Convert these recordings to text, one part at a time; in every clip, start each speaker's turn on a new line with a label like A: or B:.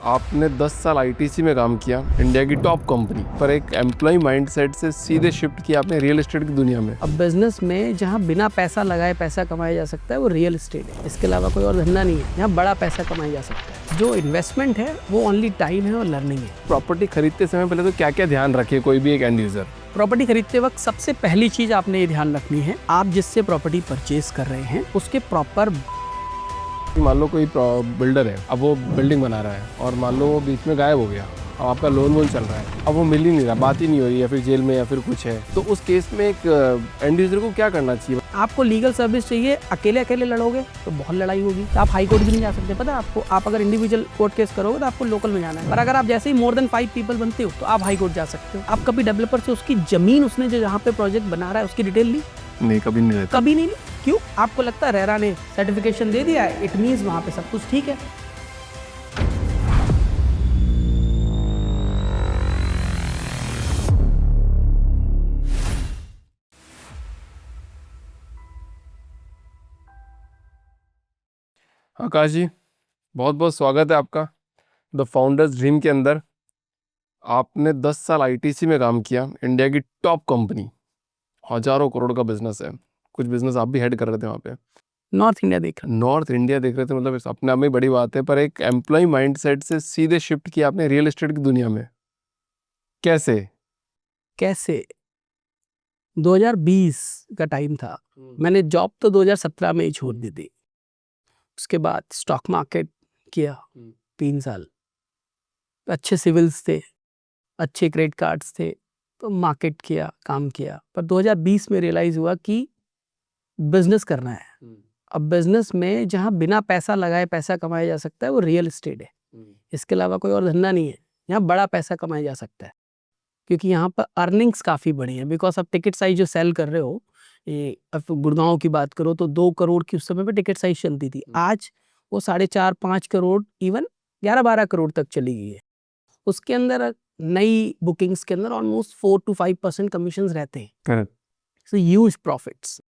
A: आपने 10 साल आईटीसी में काम किया, इंडिया की टॉप कंपनी, पर एक एम्प्लॉय माइंडसेट से सीधे शिफ्ट किया आपने रियल एस्टेट की दुनिया में।
B: अब बिजनेस में जहाँ बिना पैसा लगाए पैसा कमाया जा सकता है वो रियल एस्टेट है। इसके अलावा कोई और धंधा नहीं है। यहाँ बड़ा पैसा कमाया जा सकता है। जो इन्वेस्टमेंट है वो ओनली टाइम है और लर्निंग है।
A: प्रॉपर्टी खरीदते समय पहले तो क्या क्या ध्यान रखे कोई भी एक एंड यूजर?
B: प्रॉपर्टी खरीदते वक्त सबसे पहली चीज आपने ये ध्यान रखनी है, आप जिससे प्रॉपर्टी परचेज कर रहे हैं उसके प्रॉपर।
A: मान लो कोई बिल्डर है, अब वो बिल्डिंग बना रहा है और मान लो वो बीच में गायब हो गया, अब आपका लोन वोन चल रहा है, अब वो मिल ही नहीं रहा, बात ही नहीं हो रही, या फिर जेल में या फिर कुछ है, तो उस केस में एक एंड यूजर को क्या करना चाहिए?
B: आपको लीगल सर्विस चाहिए, अकेले अकेले लड़ोगे तो बहुत लड़ाई होगी, तो आप हाई कोर्ट भी नहीं जा सकते। पता है आपको, आप अगर इंडिविजुअल कोर्ट केस करोगे तो आपको लोकल में जाना है, पर अगर आप जैसे ही मोर देन 5 पीपल बनते हो तो आप हाई कोर्ट जा सकते हो। आप कभी डेवलपर से उसकी जमीन, उसने जो जहाँ पे प्रोजेक्ट बना रहा है उसकी डिटेल ली?
A: नहीं, कभी नहीं रहता।
B: कभी नहीं ली। क्यों? आपको लगता है रेरा ने सर्टिफिकेशन दे दिया है, इट मीन्स वहां पे सब कुछ ठीक है।
A: आकाश जी, बहुत बहुत स्वागत है आपका द फाउंडर्स ड्रीम के अंदर। आपने 10 साल आईटीसी में काम किया, इंडिया की टॉप कंपनी, हजारों करोड़ का बिजनेस है, कुछ बिजनेस आप भी हेड कर रहे थे वहाँ पे।
B: नॉर्थ इंडिया देख रहा
A: नॉर्थ इंडिया देख रहे थे, मतलब इस अपने आप में बड़ी बात है, पर एक एम्प्लॉय माइंडसेट से सीधे शिफ्ट किया आपने रियल एस्टेट की दुनिया में। कैसे?
B: कैसे? 2020 का टाइम था। मैंने जॉब तो 2017 में ही छोड़ दी थी। उसके बाद स्टॉक मार्केट किया 3 साल। अच्छे सिविल्स थे, अच्छे क्रेडिट कार्ड्स थे, तो मार्केट किया, काम किया। पर 2020 में रियलाइज हुआ कि बिजनेस करना है। अब बिजनेस में जहाँ बिना पैसा लगाए पैसा कमाया जा सकता है वो रियल एस्टेट है। इसके अलावा कोई और धंधा नहीं है। यहाँ बड़ा पैसा कमाया जा सकता है क्योंकि यहाँ पर अर्निंग्स काफ़ी बड़ी हैं। बिकॉज आप टिकट साइज जो सेल कर रहे हो, ये अब गुड़गांव की बात करो तो 2 करोड़ की उस समय पे टिकट साइज चलती थी। आज वो 4.5-5 करोड़, इवन 11-12 करोड़ तक चली गई है। उसके अंदर नई बुकिंग्स के अंदर ऑलमोस्ट 4 to 5% कमीशन रहते हैं।
A: करेक्ट।
B: So huge profits.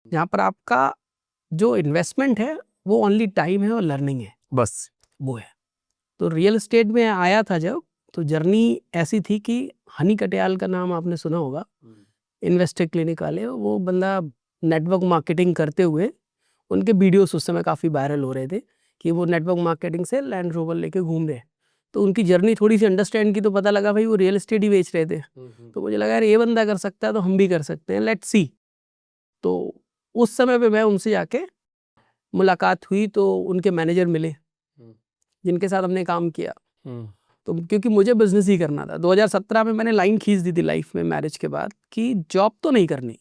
B: यहाँ पर आपका जो इन्वेस्टमेंट है वो ओनली टाइम है और लर्निंग है,
A: बस
B: वो है। तो रियल एस्टेट में आया था जब, तो जर्नी ऐसी थी कि हनी कटियाल का नाम आपने सुना होगा, इन्वेस्टर क्लिनिक वाले। वो बंदा नेटवर्क मार्केटिंग करते हुए, उनके वीडियोस उस समय काफ़ी वायरल हो रहे थे कि वो नेटवर्क मार्केटिंग से लैंड रोवर लेके घूम रहे हैं। तो उनकी जर्नी थोड़ी सी अंडरस्टैंड की तो पता लगा भाई वो रियल एस्टेट ही बेच रहे थे। तो मुझे लगा यार ये बंदा कर सकता है तो हम भी कर सकते हैं, लेट्स सी। तो उस समय पे मैं उनसे जाके मुलाकात हुई तो उनके मैनेजर मिले जिनके साथ हमने काम किया। तो क्योंकि मुझे बिजनेस ही करना था, 2017 में मैंने लाइन खींच दी थी लाइफ में मैरिज के बाद कि जॉब तो नहीं करनी।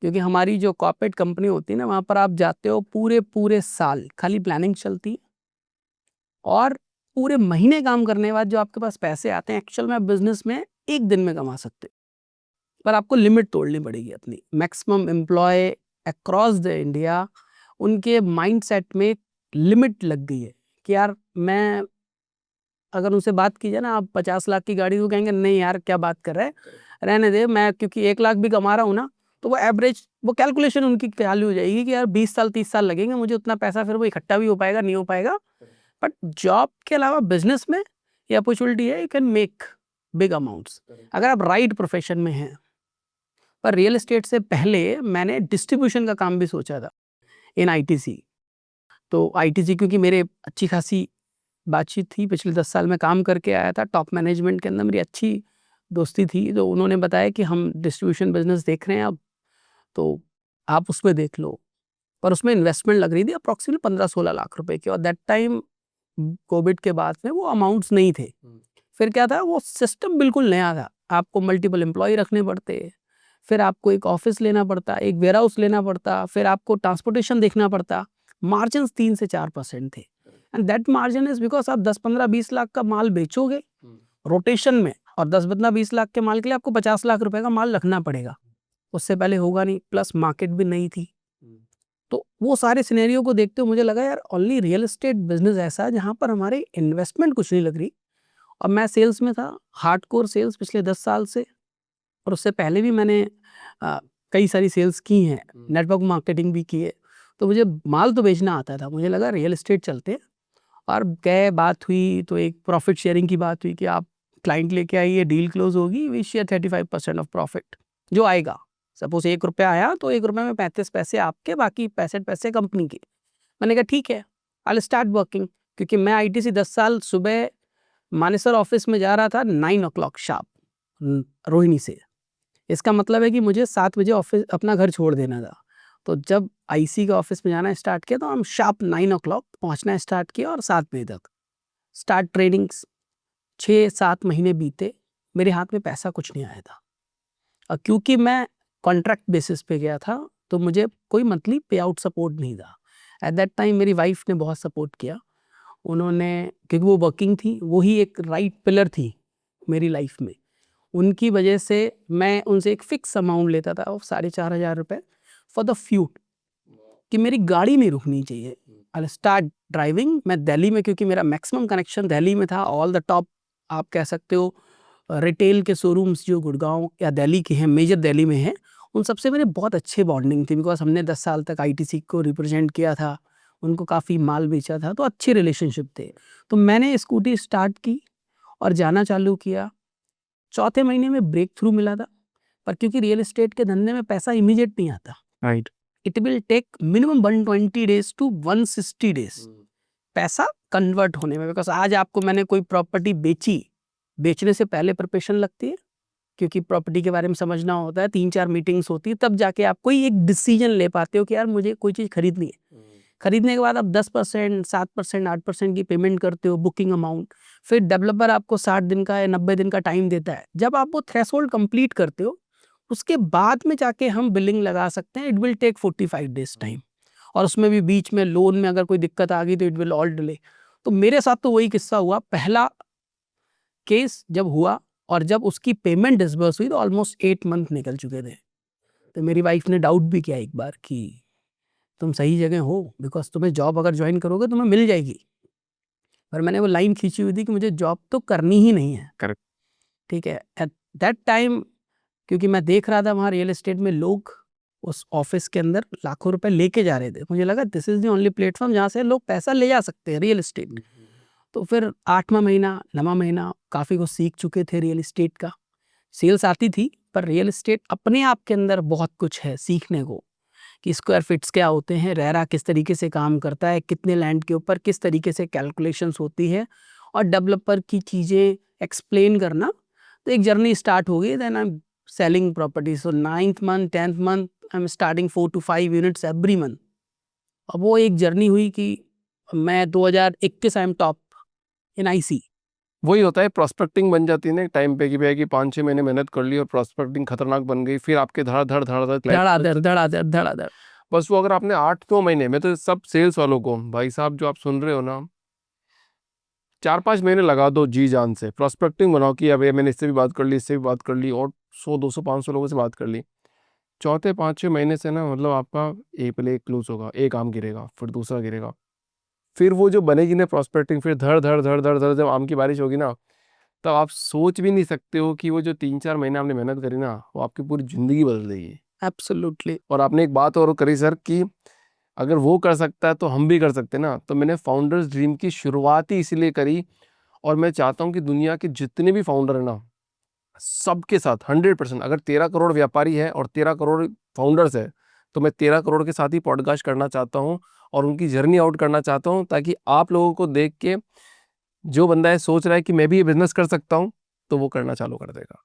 B: क्योंकि हमारी जो कॉर्पोरेट कंपनी होती है ना, वहाँ पर आप जाते हो पूरे पूरे साल खाली प्लानिंग चलती है, और पूरे महीने काम करने के बाद जो आपके पास पैसे आते हैं एक्चुअल में बिजनेस में 1 दिन में कमा सकते, पर आपको लिमिट तोड़नी पड़ेगी अपनी। Maximum employ across the India, उनके माइंडसेट में लिमिट लग गई है कि यार मैं, अगर उनसे बात की जाए ना, आप 50 लाख की गाड़ी, वो कहेंगे नहीं यार क्या बात कर रहे हैं, रहने दे, मैं क्योंकि 1 लाख भी कमा रहा हूँ ना, तो वो एवरेज, वो कैलकुलेशन उनकी चालू हो जाएगी कि यार 20 साल 30 साल लगेंगे मुझे उतना पैसा, फिर वो इकट्ठा भी हो पाएगा नहीं हो पाएगा। बट जॉब के अलावा बिजनेस में ये अपॉर्चुनिटी है, you can make big amounts अगर आप राइट प्रोफेशन में हैं। पर रियल एस्टेट से पहले मैंने डिस्ट्रीब्यूशन का काम भी सोचा था इन आईटीसी। तो आईटीसी क्योंकि मेरे अच्छी खासी बातचीत थी, पिछले 10 साल में काम करके आया था, टॉप मैनेजमेंट के अंदर मेरी अच्छी दोस्ती थी, तो उन्होंने बताया कि हम डिस्ट्रीब्यूशन बिजनेस देख रहे हैं अब, तो आप उसमें देख लो। पर उसमें इन्वेस्टमेंट लग रही थी अप्रॉक्सीमेटली 15-16 लाख रुपए की, और दैट टाइम कोविड के बाद में वो अमाउंट्स नहीं थे। फिर क्या था, वो सिस्टम बिल्कुल नया था, आपको मल्टीपल एम्प्लॉय रखने पड़ते, फिर आपको एक ऑफिस लेना पड़ता, एक वेयर हाउस लेना पड़ता, फिर आपको ट्रांसपोर्टेशन देखना पड़ता। मार्जिन 3 से 4% थे, and that margin is because आप 10-15-20 लाख का माल बेचोगे रोटेशन में, और 10-15-20 लाख के माल के लिए आपको 50 लाख रुपए का माल रखना पड़ेगा, उससे पहले होगा नहीं, प्लस मार्केट भी नहीं थी। तो वो सारे सिनेरियो को देखते हुए मुझे लगा यार ओनली रियल एस्टेट बिजनेस ऐसा है जहाँ पर हमारे इन्वेस्टमेंट कुछ नहीं लग रही। अब मैं सेल्स में था, हार्डकोर सेल्स पिछले 10 साल से, और उससे पहले भी मैंने कई सारी सेल्स की हैं, नेटवर्क मार्केटिंग भी की है, तो मुझे माल तो बेचना आता था। मुझे लगा रियल एस्टेट चलते हैं और गए, बात हुई तो एक प्रॉफिट शेयरिंग की बात हुई कि आप क्लाइंट लेके आइए, डील क्लोज होगी, वी शेयर 35% ऑफ प्रॉफिट जो आएगा। सपोज 1 रुपया आया तो 1 रुपये में 35 पैसे आपके, बाकी 65 पैसे कंपनी के। मैंने कहा ठीक है, आई स्टार्ट वर्किंग, क्योंकि मैं ITC 10 साल सुबह मानेसर ऑफिस में जा रहा था 9 o'clock शार्प रोहिणी से। इसका मतलब है कि मुझे 7 बजे ऑफिस अपना घर छोड़ देना था। तो जब IC का ऑफिस में जाना स्टार्ट किया तो हम शार्प 9 o'clock पहुंचना स्टार्ट किया और 7 बजे तक स्टार्ट ट्रेनिंग्स। 6-7 महीने बीते, मेरे हाथ में पैसा कुछ नहीं आया था। और क्योंकि मैं कॉन्ट्रैक्ट बेसिस पे गया था तो मुझे कोई मंथली पे आउट सपोर्ट नहीं था। एट दैट टाइम मेरी वाइफ ने बहुत सपोर्ट किया। उन्होंने, क्योंकि वो वर्किंग थी, वही एक राइट पिलर थी मेरी लाइफ में। उनकी वजह से मैं उनसे एक फिक्स अमाउंट लेता था, वो 4,500 रुपये फॉर द फ्यूल, कि मेरी गाड़ी नहीं रुकनी चाहिए। I start driving. मैं दिल्ली में, क्योंकि मेरा मैक्सिमम कनेक्शन दिल्ली में था, ऑल द टॉप आप कह सकते हो रिटेल के शोरूम्स जो गुड़गांव या दिल्ली के हैं, मेजर दिल्ली में हैं, उन सबसे मेरे बहुत अच्छे बॉन्डिंग थी, बिकॉज हमने 10 साल तक ITC को रिप्रेजेंट किया था, उनको काफ़ी माल बेचा था, तो अच्छे रिलेशनशिप थे। तो मैंने स्कूटी स्टार्ट की और जाना चालू किया। चौथे महीने में ब्रेक थ्रू मिला था, पर क्योंकि रियल एस्टेट के धंधे में पैसा इमीडिएट नहीं आता,
A: right,
B: it will take minimum 120 days to 160 days पैसा कन्वर्ट होने में। बिकॉज आज आपको मैंने कोई प्रॉपर्टी बेची, बेचने से पहले प्रिपरेशन लगती है, क्योंकि प्रॉपर्टी के बारे में समझना होता है, 3-4 मीटिंग्स होती है, तब जाके आप कोई एक डिसीजन ले पाते हो कि यार मुझे कोई चीज़ खरीदनी है। खरीदने के बाद आप 10%, 7%, 8% की पेमेंट करते हो, बुकिंग अमाउंट। फिर डेवलपर आपको 60 दिन का या 90 दिन का टाइम देता है। जब आप वो थ्रेशोल्ड कंप्लीट करते हो, उसके बाद में जाके हम बिलिंग लगा सकते हैं। It will take 45 days time, और उसमें भी बीच में लोन में अगर कोई दिक्कत आ गई तो इट विल ऑल डिले। तो मेरे साथ तो वही किस्सा हुआ। पहला केस जब हुआ और जब उसकी पेमेंट डिसबर्स हुई तो ऑलमोस्ट 8 month निकल चुके थे। तो मेरी वाइफ ने डाउट भी किया एक बार कि तुम सही जगह हो, बिकॉज तुम्हें जॉब अगर ज्वाइन करोगे तुम्हें मिल जाएगी। पर मैंने वो लाइन खींची हुई थी कि मुझे जॉब तो करनी ही नहीं है।
A: करेक्ट।
B: ठीक है, एट दैट टाइम क्योंकि मैं देख रहा था वहाँ रियल एस्टेट में लोग उस ऑफिस के अंदर लाखों रुपए लेके जा रहे थे, मुझे लगा this is the only platform जहाँ से लोग पैसा ले जा सकते हैं, रियल एस्टेट। तो फिर 8वां महीना 9वां महीना काफ़ी कुछ सीख चुके थे रियल एस्टेट का। सेल्स आती थी, पर रियल एस्टेट अपने आप के अंदर बहुत कुछ है सीखने को, कि स्क्वायर फिट्स क्या होते हैं, रेरा किस तरीके से काम करता है, कितने लैंड के ऊपर किस तरीके से कैलकुलेशंस होती है, और डेवलपर की चीज़ें एक्सप्लेन करना। तो एक जर्नी स्टार्ट हो गई। Then I am selling property. So 9th month 10th month I am starting 4 to 5 units every month. अब वो एक जर्नी हुई कि मैं 2021 I am top in IC।
A: वही होता है, प्रॉस्पेक्टिंग बन जाती है ना एक टाइम पे कि भैया कि 5-6 महीने मेहनत कर ली और प्रॉस्पेक्टिंग खतरनाक बन गई, फिर आपके धड़ाधड़
B: धड़ाधड़
A: बस वो अगर आपने 8-9 महीने में, तो सब सेल्स वालों को भाई साहब जो आप सुन रहे हो ना, 4-5 महीने लगा दो जी जान से, प्रॉस्पेक्टिंग बनाओ कि अब मैंने इससे भी बात कर ली, इससे भी बात कर ली, और 100-200-500 लोगों से बात कर ली। चौथे 5-6 महीने से ना, मतलब आपका पहले एक क्लोज होगा, एक आम गिरेगा, फिर दूसरा गिरेगा, फिर वो जो बनेगी ना प्रॉस्पेक्टिंग, फिर धड़ धड़ धड़ धड़ धड़ जब आम की बारिश होगी ना, तब आप सोच भी नहीं सकते हो कि वो जो 3-4 महीने आपने मेहनत करी ना, वो आपकी पूरी जिंदगी बदल देगी।
B: एब्सोल्युटली।
A: और आपने एक बात और करी सर कि अगर वो कर सकता है तो हम भी कर सकते हैं ना। तो मैंने फाउंडर्स ड्रीम की शुरुआत ही इसीलिए करी, और मैं चाहता हूँ कि दुनिया के जितने भी फाउंडर है ना, सबके साथ 100%, अगर 13 करोड़ व्यापारी है और 13 करोड़ फाउंडर्स है, तो मैं 13 करोड़ के साथ ही पॉडकास्ट करना चाहता हूँ और उनकी जर्नी आउट करना चाहता हूँ, ताकि आप लोगों को देख के जो बंदा है सोच रहा है कि मैं भी ये बिजनेस कर सकता हूँ, तो वो करना चालू कर देगा।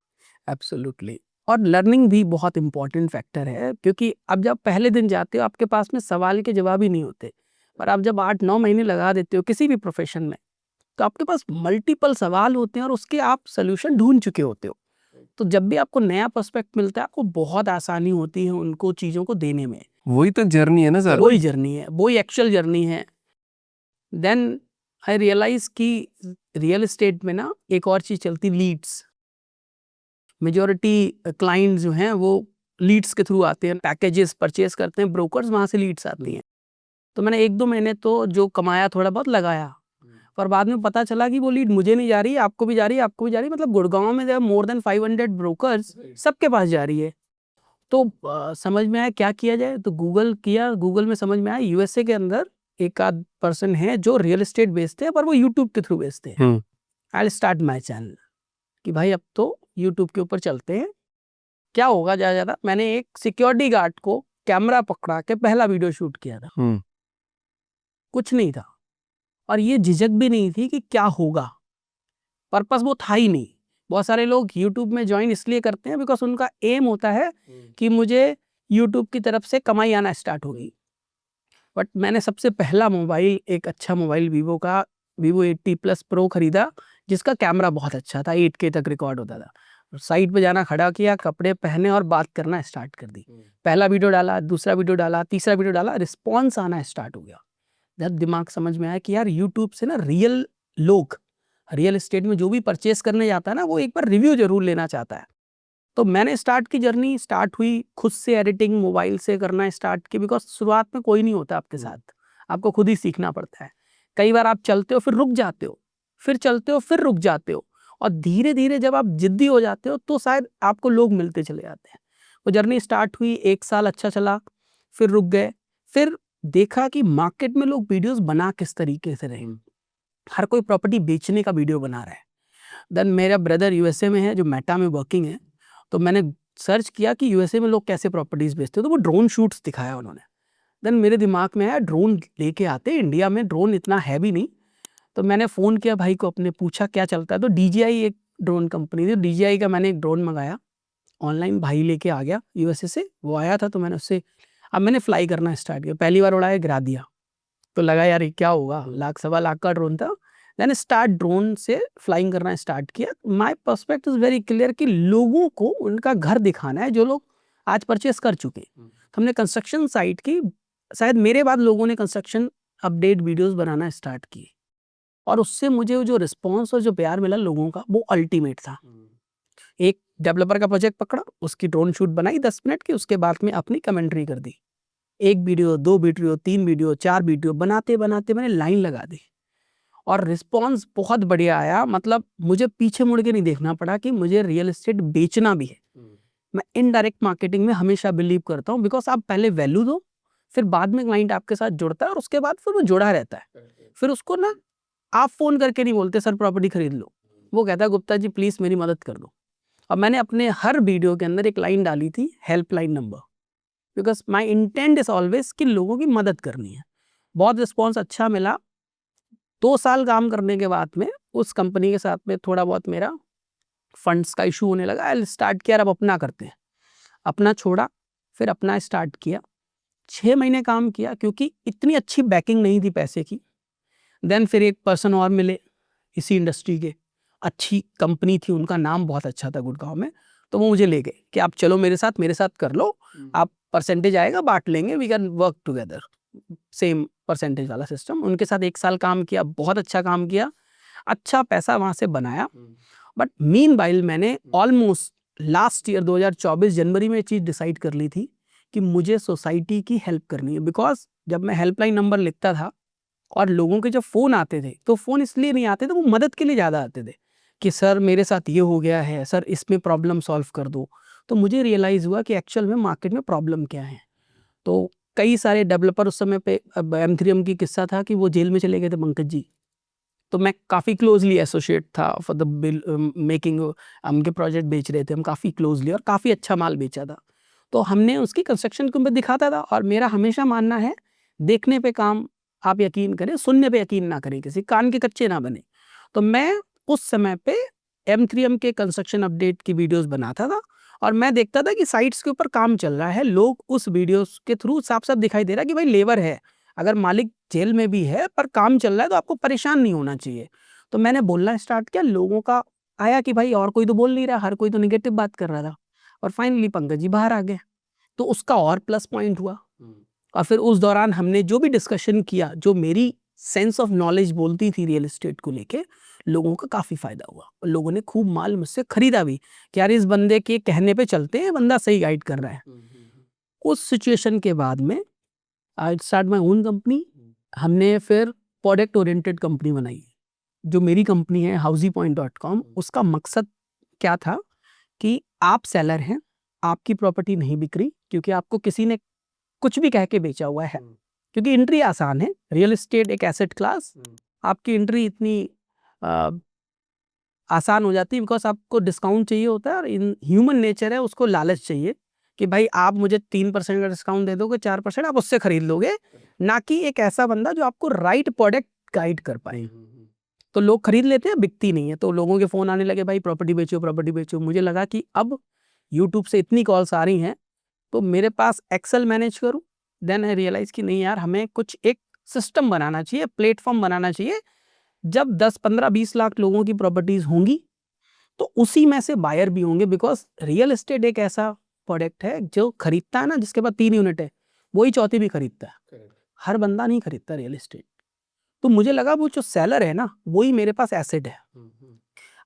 B: एब्सोल्युटली। और लर्निंग भी बहुत इंपॉर्टेंट फैक्टर है, क्योंकि अब जब पहले दिन जाते हो आपके पास में सवाल के जवाब ही नहीं होते, पर आप जब 8-9 महीने लगा देते हो किसी भी प्रोफेशन में, तो आपके पास मल्टीपल सवाल होते हैं और उसके आप सोल्यूशन ढूंढ चुके होते हो। तो जब भी आपको नया पर्सपेक्ट मिलता है, आपको बहुत आसानी होती है उनको चीज़ों को देने में।
A: वही तो जर्नी है ना सर,
B: वही जर्नी है, वही एक्चुअल जर्नी है। देन आई रियलाइज कि रियल एस्टेट में ना एक और चीज़ चलती, लीड्स। मेजॉरिटी क्लाइंट जो हैं वो लीड्स के थ्रू आते हैं, पैकेजेस परचेज करते हैं ब्रोकर्स, वहाँ से लीड्स आती हैं। तो मैंने 1-2 महीने तो जो कमाया थोड़ा बहुत लगाया, पर बाद में पता चला कि वो लीड मुझे नहीं जा रही है, आपको भी जा रही है, आपको भी जा रही है। मतलब गुड़गांव में जब मोर देन 500 ब्रोकर्स, सबके पास जा रही है। तो समझ में आया क्या किया जाए, तो गूगल किया। गूगल में समझ में आया USA के अंदर एक आध पर्सन है जो रियल एस्टेट बेचते हैं पर वो यूट्यूब के थ्रू बेचते हैं। I will start my channel कि भाई अब तो यूट्यूब के ऊपर चलते हैं। क्या होगा ज़्यादा, मैंने एक सिक्योरिटी गार्ड को कैमरा पकड़ा के पहला वीडियो शूट किया था। कुछ नहीं था और ये झिझक भी नहीं थी कि क्या होगा, पर्पस वो था ही नहीं। बहुत सारे लोग यूट्यूब में ज्वाइन इसलिए करते हैं बिकॉज उनका एम होता है कि मुझे यूट्यूब की तरफ से कमाई आना स्टार्ट होगी। बट मैंने सबसे पहला मोबाइल, एक अच्छा मोबाइल वीवो का Vivo 80+ Pro खरीदा जिसका कैमरा बहुत अच्छा था, 8K तक रिकॉर्ड होता था। साइट पे जाना, खड़ा किया, कपड़े पहने और बात करना स्टार्ट कर दी। पहला वीडियो डाला, दूसरा वीडियो डाला, तीसरा वीडियो डाला, रिस्पॉन्स आना स्टार्ट हो गया। जब दिमाग समझ में आया कि यार यूट्यूब से ना रियल लोग रियल एस्टेट में जो भी परचेस करने जाता है ना, वो एक बार रिव्यू जरूर लेना चाहता है। तो मैंने स्टार्ट की जर्नी स्टार्ट हुई खुद से, एडिटिंग मोबाइल से करना स्टार्ट की। बिकॉज शुरुआत में कोई नहीं होता आपके साथ, आपको खुद ही सीखना पड़ता है। कई बार आप चलते हो फिर रुक जाते हो, फिर चलते हो फिर रुक जाते हो, और धीरे धीरे जब आप जिद्दी हो जाते हो तो शायद आपको लोग मिलते चले जाते हैं। वो जर्नी स्टार्ट हुई, 1 साल अच्छा चला, फिर रुक गए। फिर देखा कि मार्केट में लोग वीडियोस बना किस तरीके से रहे। हर कोई प्रॉपर्टी बेचने का वीडियो बना रहा है। देन मेरा ब्रदर यूएसए में है जो मेटा में वर्किंग है, तो मैंने सर्च किया कि यूएसए में लोग कैसे प्रॉपर्टीज बेचते हैं, तो वो ड्रोन शूट्स दिखाया उन्होंने। देन मेरे दिमाग में आया ड्रोन लेके आते, इंडिया में ड्रोन इतना है भी नहीं। तो मैंने फ़ोन किया भाई को अपने, पूछा क्या चलता है। तो DJI एक ड्रोन कंपनी थी, DJI का मैंने एक ड्रोन मंगाया ऑनलाइन, भाई लेके आ गया यूएसए से। वो आया था तो मैंने उससे, अब मैंने फ्लाई करना स्टार्ट किया। पहली बार उड़ाया, गिरा दिया, तो लगा यार ये क्या होगा, लाख सवा लाख का ड्रोन था। मैंने स्टार्ट ड्रोन से फ्लाइंग करना स्टार्ट किया। My perspective is very clear कि लोगों को उनका घर दिखाना है जो लोग आज परचेस कर चुके। हमने कंस्ट्रक्शन साइट की, शायद मेरे बाद लोगों ने कंस्ट्रक्शन अपडेट वीडियोस बनाना स्टार्ट किए, और उससे मुझे जो रिस्पॉन्स और जो प्यार मिला लोगों का, वो अल्टीमेट था। एक डेवलपर का प्रोजेक्ट पकड़ा, उसकी ड्रोन शूट बनाई 10 मिनट की, उसके बाद में अपनी कमेंट्री कर दी। 1 वीडियो, 2 वीडियो, 3 वीडियो, 4 वीडियो बनाते बनाते मैंने लाइन लगा दी, और रिस्पॉन्स बहुत बढ़िया आया। मतलब मुझे पीछे मुड़ के नहीं देखना पड़ा कि मुझे रियल एस्टेट बेचना भी है। मैं इनडायरेक्ट मार्केटिंग में हमेशा बिलीव करता हूँ, बिकॉज आप पहले वैल्यू दो, फिर बाद में क्लाइंट आपके साथ जुड़ता है, और उसके बाद फिर वो जुड़ा रहता है। फिर उसको ना आप फ़ोन करके नहीं बोलते सर प्रॉपर्टी खरीद लो, वो कहता है गुप्ता जी प्लीज़ मेरी मदद कर दो। और मैंने अपने हर वीडियो के अंदर एक लाइन डाली थी, helpline number, because my intent is always कि लोगों की मदद करनी है। बहुत रिस्पॉन्स अच्छा मिला। 2 साल काम करने के बाद में उस कंपनी के साथ में थोड़ा बहुत मेरा फंड्स का इशू होने लगा। आई स्टार्ट किया, अब अपना करते हैं। अपना छोड़ा, फिर अपना स्टार्ट किया। 6 महीने काम किया क्योंकि इतनी अच्छी बैकिंग नहीं थी पैसे की। देन फिर एक पर्सन और मिले इसी इंडस्ट्री के, अच्छी कंपनी थी, उनका नाम बहुत अच्छा था गुड़गांव में, तो वो मुझे ले गए कि आप चलो मेरे साथ कर लो, आप परसेंटेज आएगा बांट लेंगे, we can work together, same percentage वाला सिस्टम। उनके साथ 1 साल काम किया, बहुत अच्छा काम किया, अच्छा पैसा वहाँ से बनाया। बट मीनवाइल मैंने ऑलमोस्ट लास्ट ईयर 2024 जनवरी में चीज़ डिसाइड कर ली थी कि मुझे सोसाइटी की हेल्प करनी है। बिकॉज जब मैं हेल्पलाइन नंबर लिखता था और लोगों के जब फ़ोन आते थे, तो फ़ोन इसलिए नहीं आते थे, वो मदद के लिए ज़्यादा आते थे कि सर मेरे साथ ये हो गया है, सर इसमें प्रॉब्लम सॉल्व कर दो। तो मुझे रियलाइज़ हुआ कि एक्चुअल में मार्केट में प्रॉब्लम क्या है। तो कई सारे डेवलपर उस समय पे, अब M3M की किस्सा था कि वो जेल में चले गए थे पंकज जी, तो मैं काफ़ी क्लोजली एसोसिएट था फॉर द बिल मेकिंग। उनके प्रोजेक्ट बेच रहे थे हम काफ़ी क्लोजली, और काफ़ी अच्छा माल बेचा था। तो हमने उसकी कंस्ट्रक्शन को मैं दिखाता था, और मेरा हमेशा मानना है देखने पे काम आप यकीन करें, सुनने पे यकीन ना करें, किसी कान के कच्चे ना बने। तो मैं उस समय पे M3M के कंस्ट्रक्शन अपडेट की वीडियोस बनाता था, और मैं देखता था कि साइट्स के ऊपर काम चल रहा है, लोग उस वीडियोस के थ्रू साफ साफ दिखाई दे रहा है कि भाई लेबर है, अगर मालिक जेल में भी है पर काम चल रहा है, तो आपको परेशान नहीं होना चाहिए। तो मैंने बोलना स्टार्ट किया, लोगों का आया कि भाई और कोई तो बोल नहीं रहा, हर कोई तो निगेटिव बात कर रहा था, और फाइनली पंकज जी बाहर आ गए, तो उसका और प्लस पॉइंट हुआ। और फिर उस दौरान हमने जो भी डिस्कशन किया, जो मेरी सेंस ऑफ नॉलेज बोलती थी रियल एस्टेट को लेके, लोगों का काफ़ी फ़ायदा हुआ, और लोगों ने खूब माल मुझसे खरीदा भी कि यार इस बंदे के कहने पे चलते हैं, बंदा सही गाइड कर रहा है। उस सिचुएशन के बाद में I start my own company. हमने फिर प्रोडक्ट ओरिएंटेड कंपनी बनाई, जो मेरी कंपनी है houseypoint.com। उसका मकसद क्या था कि आप सेलर हैं, आपकी प्रॉपर्टी नहीं बिक रही क्योंकि आपको किसी ने कुछ भी कह के बेचा हुआ है, क्योंकि एंट्री आसान है। रियल एस्टेट एक एसेट क्लास, आपकी एंट्री इतनी आसान हो जाती है बिकॉज आपको डिस्काउंट चाहिए होता है और इन ह्यूमन नेचर है, उसको लालच चाहिए कि भाई आप मुझे 3% का डिस्काउंट दे दोगे, 4% आप उससे खरीद लोगे, ना कि एक ऐसा बंदा जो आपको राइट प्रोडक्ट गाइड कर पाए। तो लोग खरीद लेते हैं, बिकती नहीं है, तो लोगों के फोन आने लगे, भाई प्रॉपर्टी बेचो प्रॉपर्टी बेचो। मुझे लगा कि अब यूट्यूब से इतनी कॉल्स आ रही हैं तो मेरे पास एक्सेल मैनेज करूं। देन आई रियलाइज कि नहीं यार, हमें कुछ एक सिस्टम बनाना चाहिए, प्लेटफॉर्म बनाना चाहिए। जब 10 15 20 लाख लोगों की प्रॉपर्टीज होंगी तो उसी में से बायर भी होंगे, बिकॉज रियल एस्टेट एक ऐसा प्रोडक्ट है जो खरीदता है ना, जिसके पास 3 यूनिट है वही चौथी भी खरीदता है। हर बंदा नहीं खरीदता रियल एस्टेट। तो मुझे लगा वो जो सेलर है ना, वही मेरे पास एसेट है।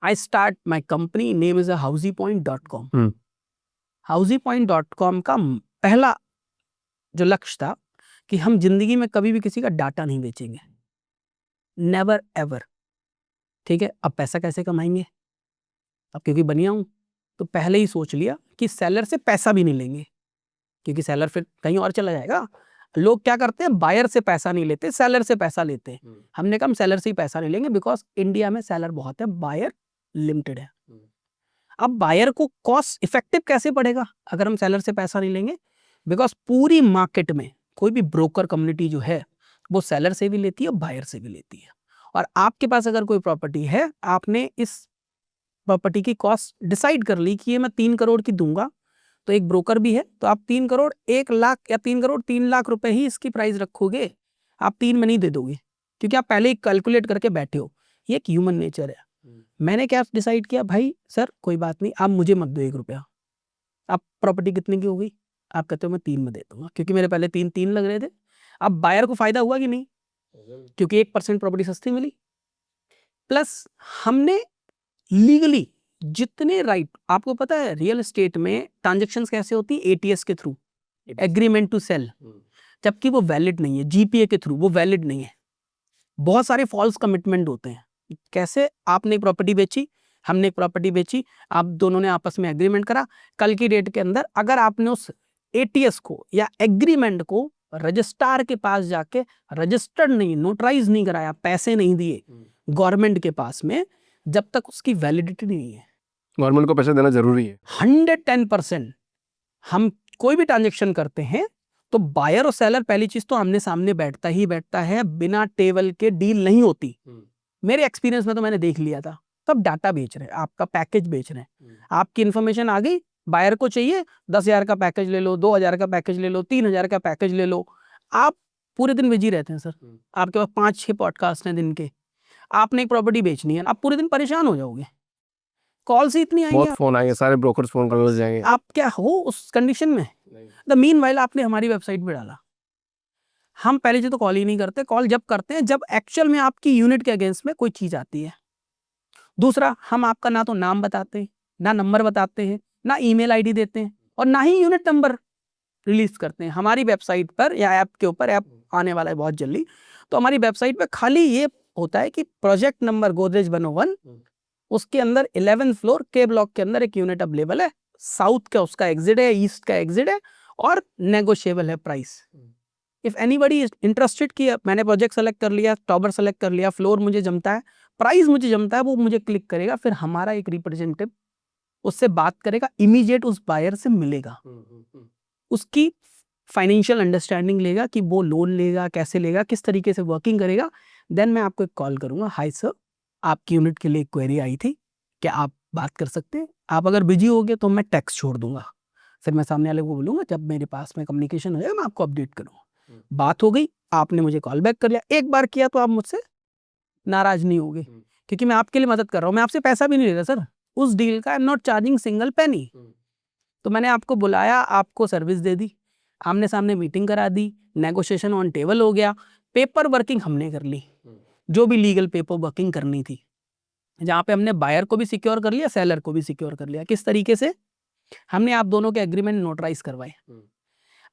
B: I start my company, name is housypoint.com। housypoint.com का पहला जो लक्ष्य था कि हम जिंदगी में कभी भी किसी का डाटा नहीं बेचेंगे, नेवर एवर। ठीक है, अब पैसा कैसे कमाएंगे? अब क्योंकि बनिया हूं तो पहले ही सोच लिया कि सेलर से पैसा भी नहीं लेंगे, क्योंकि सेलर फिर कहीं और चला जाएगा। लोग क्या करते हैं, बायर से पैसा नहीं लेते, सेलर से पैसा लेते हैं। हमने कहा हम सेलर से ही पैसा नहीं लेंगे, बिकॉज इंडिया में सेलर बहुत है, बायर लिमिटेड है। अब बायर को कॉस्ट इफेक्टिव कैसे पड़ेगा अगर हम सेलर से पैसा नहीं लेंगे? बिकॉज पूरी मार्केट में कोई भी ब्रोकर कम्युनिटी जो है वो सेलर से भी लेती है और बायर से भी लेती है। और आपके पास अगर कोई प्रॉपर्टी है, आपने इस प्रॉपर्टी की कॉस्ट डिसाइड कर ली कि ये मैं 3 करोड़ की दूंगा, तो एक ब्रोकर भी है, तो आप 3 करोड़ 1 लाख या 3 करोड़ 3 लाख रुपए ही इसकी प्राइस रखोगे, आप 3 में नहीं दे दोगे, क्योंकि आप पहले ही कैलकुलेट करके बैठे हो। ये एक ह्यूमन नेचर है। मैंने क्या डिसाइड किया, भाई सर कोई बात नहीं, आप मुझे मत दो 1 रुपया। आप प्रॉपर्टी कितने की हो गई? आप कहते हो मैं 3 में दे दूंगा, क्योंकि मेरे पहले 3 लग रहे थे। अब बायर को फायदा हुआ कि नहीं? क्योंकि 1% प्रॉपर्टी सस्ती मिली, प्लस हमने लीगली जितने राइट, आपको पता है रियल एस्टेट में ट्रांजैक्शंस कैसे होती है? एटीएस के थ्रू, एग्रीमेंट टू सेल, जबकि वो वैलिड नहीं है। जीपीए के थ्रू, वो वैलिड नहीं है। बहुत सारे फॉल्स कमिटमेंट होते हैं। कैसे? आपने एक प्रॉपर्टी बेची, हमने एक प्रॉपर्टी बेची, आप दोनों ने आपस में एग्रीमेंट करा, कल की डेट के अंदर अगर आपने उस एटीएस को या एग्रीमेंट को रजिस्ट्रार के पास जाके रजिस्टर्ड नहीं, नोटराइज नहीं कराया, पैसे नहीं दिए गवर्नमेंट के पास में, जब तक उसकी वैलिडिटी नहीं है।
A: गवर्नमेंट को पैसे देना जरूरी है।
B: 110%। हम कोई भी ट्रांजेक्शन करते हैं तो बायर और सेलर पहली चीज तो आमने सामने बैठता ही बैठता है, बिना टेबल के डील नहीं होती। मेरे एक्सपीरियंस में तो मैंने देख लिया था। तब डाटा बेच रहे हैं, आपका पैकेज बेच रहे हैं, आपकी इन्फॉर्मेशन आ गई, बायर को चाहिए 10,000 का पैकेज ले लो, 2,000 का पैकेज ले लो, 3,000 का पैकेज ले लो। आप पूरे दिन बिजी रहते हैं सर, आपके पास 5-6 पॉडकास्ट हैं दिन के, आपने एक प्रॉपर्टी बेचनी है, आप पूरे दिन परेशान हो जाओगे। कॉल से इतनी आएंगे,
A: बहुत फोन आएंगे, सारे ब्रोकर्स फोन कर जाएंगे।
B: आप क्या हो उस कंडीशन में? द मीनवाइल आपने हमारी वेबसाइट पे डाला। हम पहले से तो कॉल ही नहीं करते। कॉल जब करते हैं जब एक्चुअल में आपकी यूनिट के अगेंस्ट में कोई चीज आती है। दूसरा, हम आपका ना तो नाम बताते हैं, ना नंबर बताते हैं, ना ईमेल आईडी देते हैं, और ना ही यूनिट नंबर रिलीज करते हैं। हमारी वेबसाइट पर या ऐप के ऊपर, ऐप आने वाला है बहुत जल्दी, तो हमारी वेबसाइट पर खाली ये होता है कि प्रोजेक्ट नंबर गोदरेज 101, उसके अंदर 11th फ्लोर के ब्लॉक के अंदर एक यूनिट अवेलेबल है, साउथ का उसका एग्जिट है, ईस्ट का एग्जिट है, और नेगोशिएबल है price. If anybody is interested कि मैंने प्रोजेक्ट सेलेक्ट कर लिया, टॉवर सेलेक्ट कर लिया, फ्लोर मुझे जमता है, प्राइस मुझे जमता है, वो मुझे क्लिक करेगा, फिर हमारा एक रिप्रेजेंटेटिव उससे बात करेगा, इमीडिएट उस बायर से मिलेगा, उसकी फाइनेंशियल अंडरस्टैंडिंग लेगा कि वो लोन लेगा, कैसे लेगा, किस तरीके से वर्किंग करेगा। देन मैं आपको एक कॉल करूंगा, हाय सर, आपकी यूनिट के लिए एक क्वेरी आई थी, क्या आप बात कर सकते हैं? आप अगर बिजी होगे तो मैं टेक्स्ट छोड़ दूंगा, फिर मैं सामने वाले को बोलूंगा जब मेरे पास में कम्युनिकेशन हो जाएगा मैं आपको अपडेट करूंगा। बात हो गई, आपने मुझे कॉल बैक कर लिया, एक बार किया तो आप मुझसे नाराज नहीं होगे, क्योंकि मैं आपके लिए मदद कर रहा हूं, मैं आपसे पैसा भी नहीं ले रहा सर उस डील का, I am not charging single penny. तो मैंने आपको बुलाया, आपको सर्विस दे दी, आमने सामने मीटिंग करा दी, नेगोशिएशन ऑन टेबल हो गया, पेपर वर्किंग हमने कर ली, जो भी लीगल पेपर वर्किंग करनी थी, जहां पे हमने बायर को भी सिक्योर कर लिया, सेलर को भी सिक्योर कर लिया। किस तरीके से? हमने आप दोनों के एग्रीमेंट नोटराइज करवाए।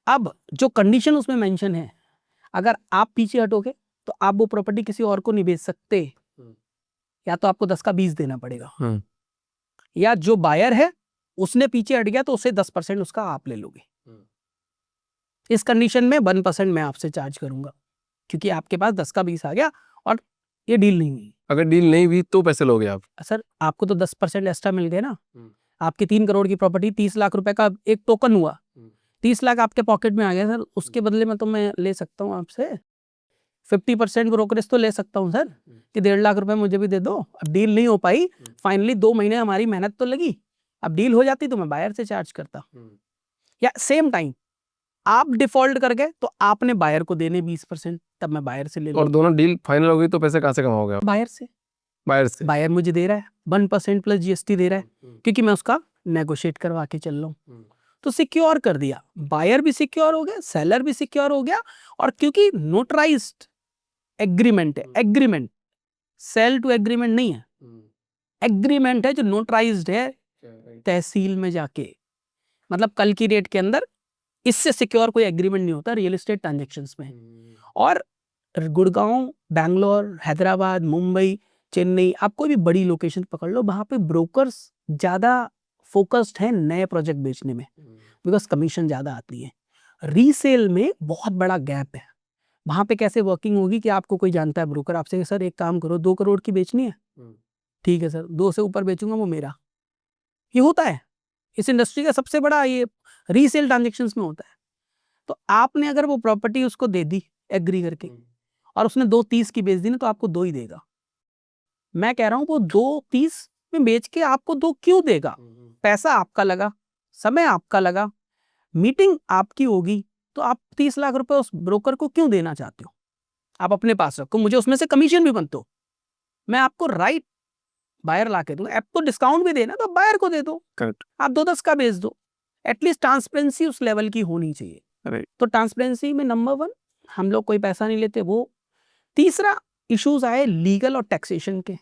B: अब जो कंडीशन उसमें मेंशन है, अगर आप पीछे हटोगे तो आप वो प्रॉपर्टी किसी और को नहीं बेच सकते, या तो आपको 10 का 20 देना पड़ेगा, या जो बायर है उसने पीछे हट गया तो उससे 10% उसका आप ले लोगे। इस कंडीशन में 1% मैं आपसे चार्ज करूंगा, क्योंकि आपके पास 10 का 20 आ गया और ये डील नहीं हुई।
A: अगर डील नहीं हुई तो पैसे लोगे आप?
B: सर आपको तो 10% एक्स्ट्रा मिल गए ना। आपकी 3 करोड़ की प्रॉपर्टी 30 लाख रुपए का एक टोकन हुआ, 30 लाख आपके पॉकेट में आ गया सर। उसके बदले में तो मैं ले सकता हूँ आपसे 50% ब्रोकरेज तो ले सकता हूँ सर, कि 1.5 लाख रुपए मुझे भी दे दो। अब डील नहीं हो पाई, फाइनली 2 महीने हमारी मेहनत तो लगी, अब डील हो जाती तो मैं बायर से चार्ज करता। या सेम टाइम आप डिफॉल्ट कर गए तो आपने बायर को देने 20%, तब मैं बायर से ले लूं।
A: और दोनों डील फाइनल हो गई तो पैसे कहाँ से कमाओगे आप?
B: बायर से।
A: बायर से?
B: बायर मुझे दे रहा है 1% प्लस जीएसटी दे रहा है, क्योंकि मैं उसका नेगोशिएट करवा के चल रहा हूँ। तो सिक्योर कर दिया, बायर भी सिक्योर हो गया, सेलर भी सिक्योर हो गया। और क्योंकि नोटराइज्ड एग्रीमेंट है, एग्रीमेंट सेल टू एग्रीमेंट नहीं है, एग्रीमेंट है जो नोटराइज्ड है तहसील में जाके, मतलब कल की डेट के अंदर इससे सिक्योर कोई एग्रीमेंट नहीं होता रियल एस्टेट ट्रांजैक्शंस में। और गुड़गांव, बैंगलोर, हैदराबाद, मुंबई, चेन्नई, आप कोई भी बड़ी लोकेशन पकड़ लो, वहां पे ब्रोकर्स ज्यादा फोकस्ड हैं नए प्रोजेक्ट बेचने में, बिकॉज कमीशन ज्यादा आती है। रीसेल में बहुत बड़ा गैप है। वहां पे कैसे वर्किंग होगी कि आपको कोई जानता है ब्रोकर, आपसे सर एक काम करो 2 करोड़ की बेचनी है, ठीक है सर 2 से ऊपर बेचूंगा वो मेरा। ये होता है इस इंडस्ट्री का सबसे बड़ा, ये रीसेल ट्रांजेक्शन्स में होता है। तो आपने अगर वो प्रॉपर्टी उसको दे दी एग्री करके और उसने 2.30 की बेच दी ना, तो आपको 2 ही देगा। मैं कह रहा हूं वो 2.30 में बेच के आपको 2 क्यों देगा? पैसा आपका लगा, समय आपका लगा, मीटिंग आपकी होगी, तो आप 30 लाख रुपए उस ब्रोकर को क्यों देना चाहते हो? आप अपने पास रखो, मुझे उसमें से कमीशन भी बनते हो, मैं आपको राइट बायर ला के दूं। ऐप तो डिस्काउंट भी देना तो बायर को दे दो,
A: करेक्ट।
B: आप 2-10 का बेच दो। एटलीस्ट ट्रांसपेरेंसी उस लेवल की होनी चाहिए।
A: राइट।
B: तो ट्रांसपेरेंसी में नंबर 1 हम लोग कोई पैसा नहीं लेते वो। तीसरा इश्यूज आए लीगल और टैक्सेशन के।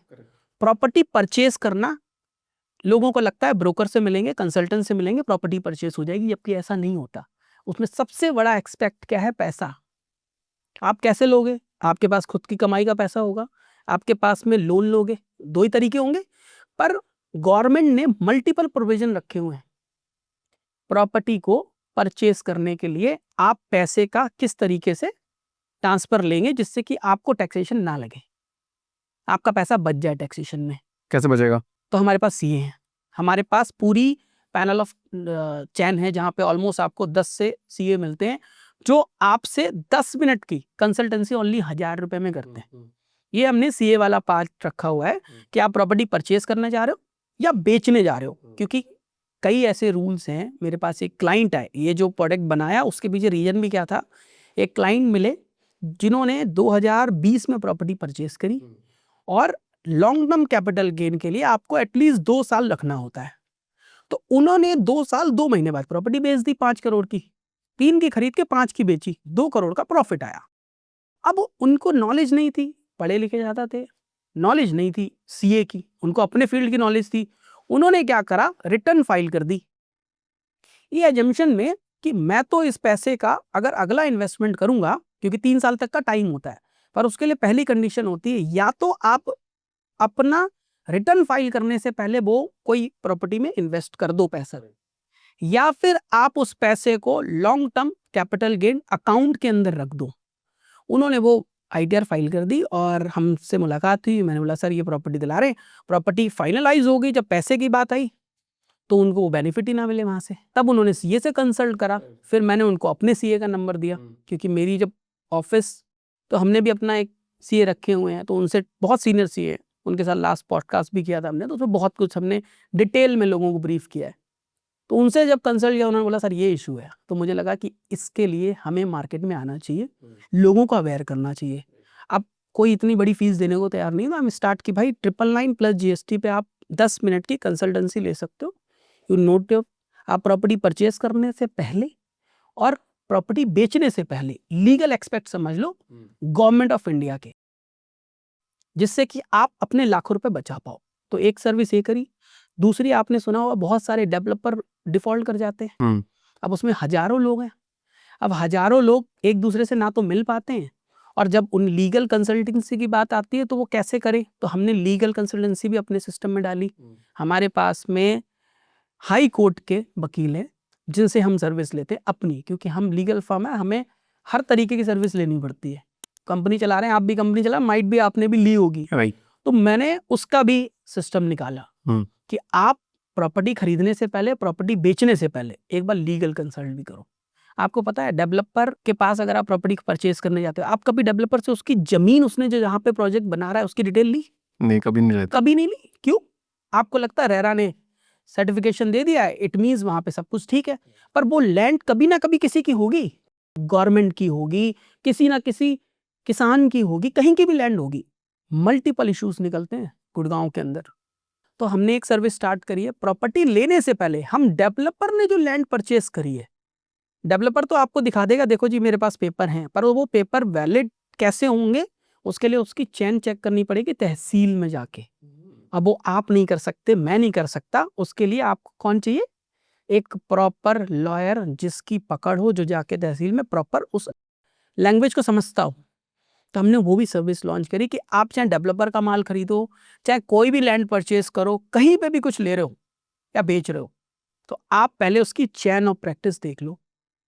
B: प्रॉपर्टी परचेज करना, लोगों को लगता है ब्रोकर से मिलेंगे, कंसल्टेंट से मिलेंगे, प्रॉपर्टी परचेज हो जाएगी, जबकि ऐसा नहीं होता। उसमें सबसे बड़ा एक्सपेक्ट क्या है? पैसा। आप कैसे लोगे? आपके पास खुद की कमाई का पैसा होगा, आपके पास में लोन लोगे, 2 ही तरीके होंगे। पर गवर्नमेंट ने मल्टीपल प्रोविजन रखे हुए हैं प्रॉपर्टी को परचेज करने के लिए। आप पैसे का किस तरीके से ट्रांसफर लेंगे जिससे कि आपको टैक्सेशन ना लगे, आपका पैसा बच जाए टैक्सेशन में।
A: कैसे बचेगा?
B: तो हमारे पास सीए हैं, हमारे पास पूरी पैनल ऑफ चैन है, जहां पे ऑलमोस्ट आपको 10 से सीए मिलते हैं, जो आपसे 10 मिनट की कंसल्टेंसी ओनली 1000 रुपए में करते हैं। ये हमने सीए वाला पार्ट रखा हुआ है कि आप प्रॉपर्टी परचेज करना चाह रहे हो या बेचने जा रहे हो, क्योंकि कई ऐसे रूल्स हैं। मेरे पास एक क्लाइंट है, ये जो प्रोडक्ट बनाया उसके पीछे रीजन भी क्या था। एक क्लाइंट मिले जिन्होंने 2020 में प्रॉपर्टी परचेज करी, और लॉन्ग टर्म कैपिटल गेन के लिए आपको एटलीस्ट 2 साल रखना होता है। तो उन्होंने 2 साल 2 महीने बाद प्रॉपर्टी बेच दी 5 करोड़ की, 3 की खरीद के 5 की बेची, 2 करोड़ का प्रॉफिट आया। अब उनको नॉलेज नहीं थी, पढ़े लिखे ज्यादा थे, नॉलेज नहीं थी सीए की, उनको अपने फील्ड की नॉलेज थी। उन्होंने क्या करा, रिटर्न फाइल कर दी ये एजम्पशन में कि मैं तो इस पैसे का अगर अगला इन्वेस्टमेंट करूंगा, क्योंकि 3 साल तक का टाइम होता है, पर उसके लिए पहली कंडीशन होती है या तो आप अपना रिटर्न फाइल करने से पहले वो कोई प्रॉपर्टी में इन्वेस्ट कर दो पैसा, या फिर आप उस पैसे को long term capital gain account के अंदर रख दो। उन्होंने वो आईटीआर फाइल कर दी और हमसे मुलाकात हुई। मैंने बोला सर ये प्रॉपर्टी दिला रहे हैं, प्रॉपर्टी फाइनलाइज हो गई। जब पैसे की बात आई तो उनको वो बेनिफिट ही ना मिले वहां से, तब उन्होंने सीए से कंसल्ट करा। फिर मैंने उनको अपने सीए का नंबर दिया, क्योंकि मेरी जब ऑफिस, तो हमने भी अपना एक सीए रखे हुए हैं, तो उनसे बहुत सीनियर सीए, उनके साथ लास्ट पॉडकास्ट भी किया था हमने, तो उसमें बहुत कुछ हमने डिटेल में लोगों को ब्रीफ किया है। तो उनसे जब कंसल्ट किया, उन्होंने बोला सर ये इशू है। तो मुझे लगा कि इसके लिए हमें मार्केट में आना चाहिए, लोगों को अवेयर करना चाहिए। अब कोई इतनी बड़ी फीस देने को तैयार नहीं था, हम स्टार्ट की भाई 999 प्लस जीएसटी पे आप 10 मिनट की कंसल्टेंसी ले सकते हो। यू नोट, आप प्रॉपर्टी परचेज करने से पहले और प्रॉपर्टी बेचने से पहले लीगल एक्सपेक्ट समझ लो गवर्नमेंट ऑफ इंडिया के, जिससे कि आप अपने लाखों रुपए बचा पाओ। तो एक सर्विस ये करी। दूसरी, आपने सुना होगा बहुत सारे डेवलपर डिफॉल्ट कर जाते हैं। अब उसमें हजारों लोग हैं। अब हजारों लोग एक दूसरे से ना तो मिल पाते हैं, और जब उन लीगल कंसल्टेंसी की बात आती है तो वो कैसे करें। तो हमने लीगल कंसल्टेंसी भी अपने सिस्टम में डाली। हमारे पास में हाई कोर्ट के वकील हैं, जिनसे हम सर्विस लेते हैं अपनी, क्योंकि हम लीगल फर्म है, हमें हर तरीके की सर्विस लेनी पड़ती है। कंपनी चला रहे हैं, आप भी कंपनी चला, माइट भी आपने भी ली होगी, तो मैंने उसका भी सिस्टम निकाला कि आप प्रॉपर्टी खरीदने से पहले, प्रॉपर्टी बेचने से पहले एक बार लीगल कंसल्ट भी करो। आपको पता है डेवलपर के पास अगर आप प्रॉपर्टी परचेज करने जाते हो, आप कभी डेवलपर से उसकी जमीन, उसने जो जहाँ पे प्रोजेक्ट बना रहा है उसकी डिटेल ली?
A: नहीं, कभी नहीं लेते।
B: कभी नहीं ली। क्यों? आपको लगता है रेरा ने सर्टिफिकेशन दे दिया है, इट मीन्स वहां पे सब कुछ ठीक है, पर वो लैंड कभी ना कभी किसी की होगी, गवर्नमेंट की होगी, किसी ना किसी किसान की होगी, कहीं की भी लैंड होगी। मल्टीपल इश्यूज निकलते हैं गुड़गांव के अंदर। तो हमने एक सर्विस स्टार्ट करी है, प्रॉपर्टी लेने से पहले हम डेवलपर ने जो लैंड परचेस करी है, डेवलपर तो आपको दिखा देगा, देखो जी मेरे पास पेपर हैं, पर वो पेपर वैलिड कैसे होंगे, उसके लिए उसकी चेन चेक करनी पड़ेगी तहसील में जाके। अब वो आप नहीं कर सकते, मैं नहीं कर सकता, उसके लिए आपको कौन चाहिए? एक प्रॉपर लॉयर जिसकी पकड़ हो, जो जाके तहसील में प्रॉपर उस लैंग्वेज को समझता हो। तो हमने वो भी सर्विस लॉन्च करी कि आप चाहे डेवलपर का माल खरीदो, चाहे कोई भी लैंड परचेस करो, कहीं पे भी कुछ ले रहे हो या बेच रहे हो, तो आप पहले उसकी चैन ऑफ प्रैक्टिस देख लो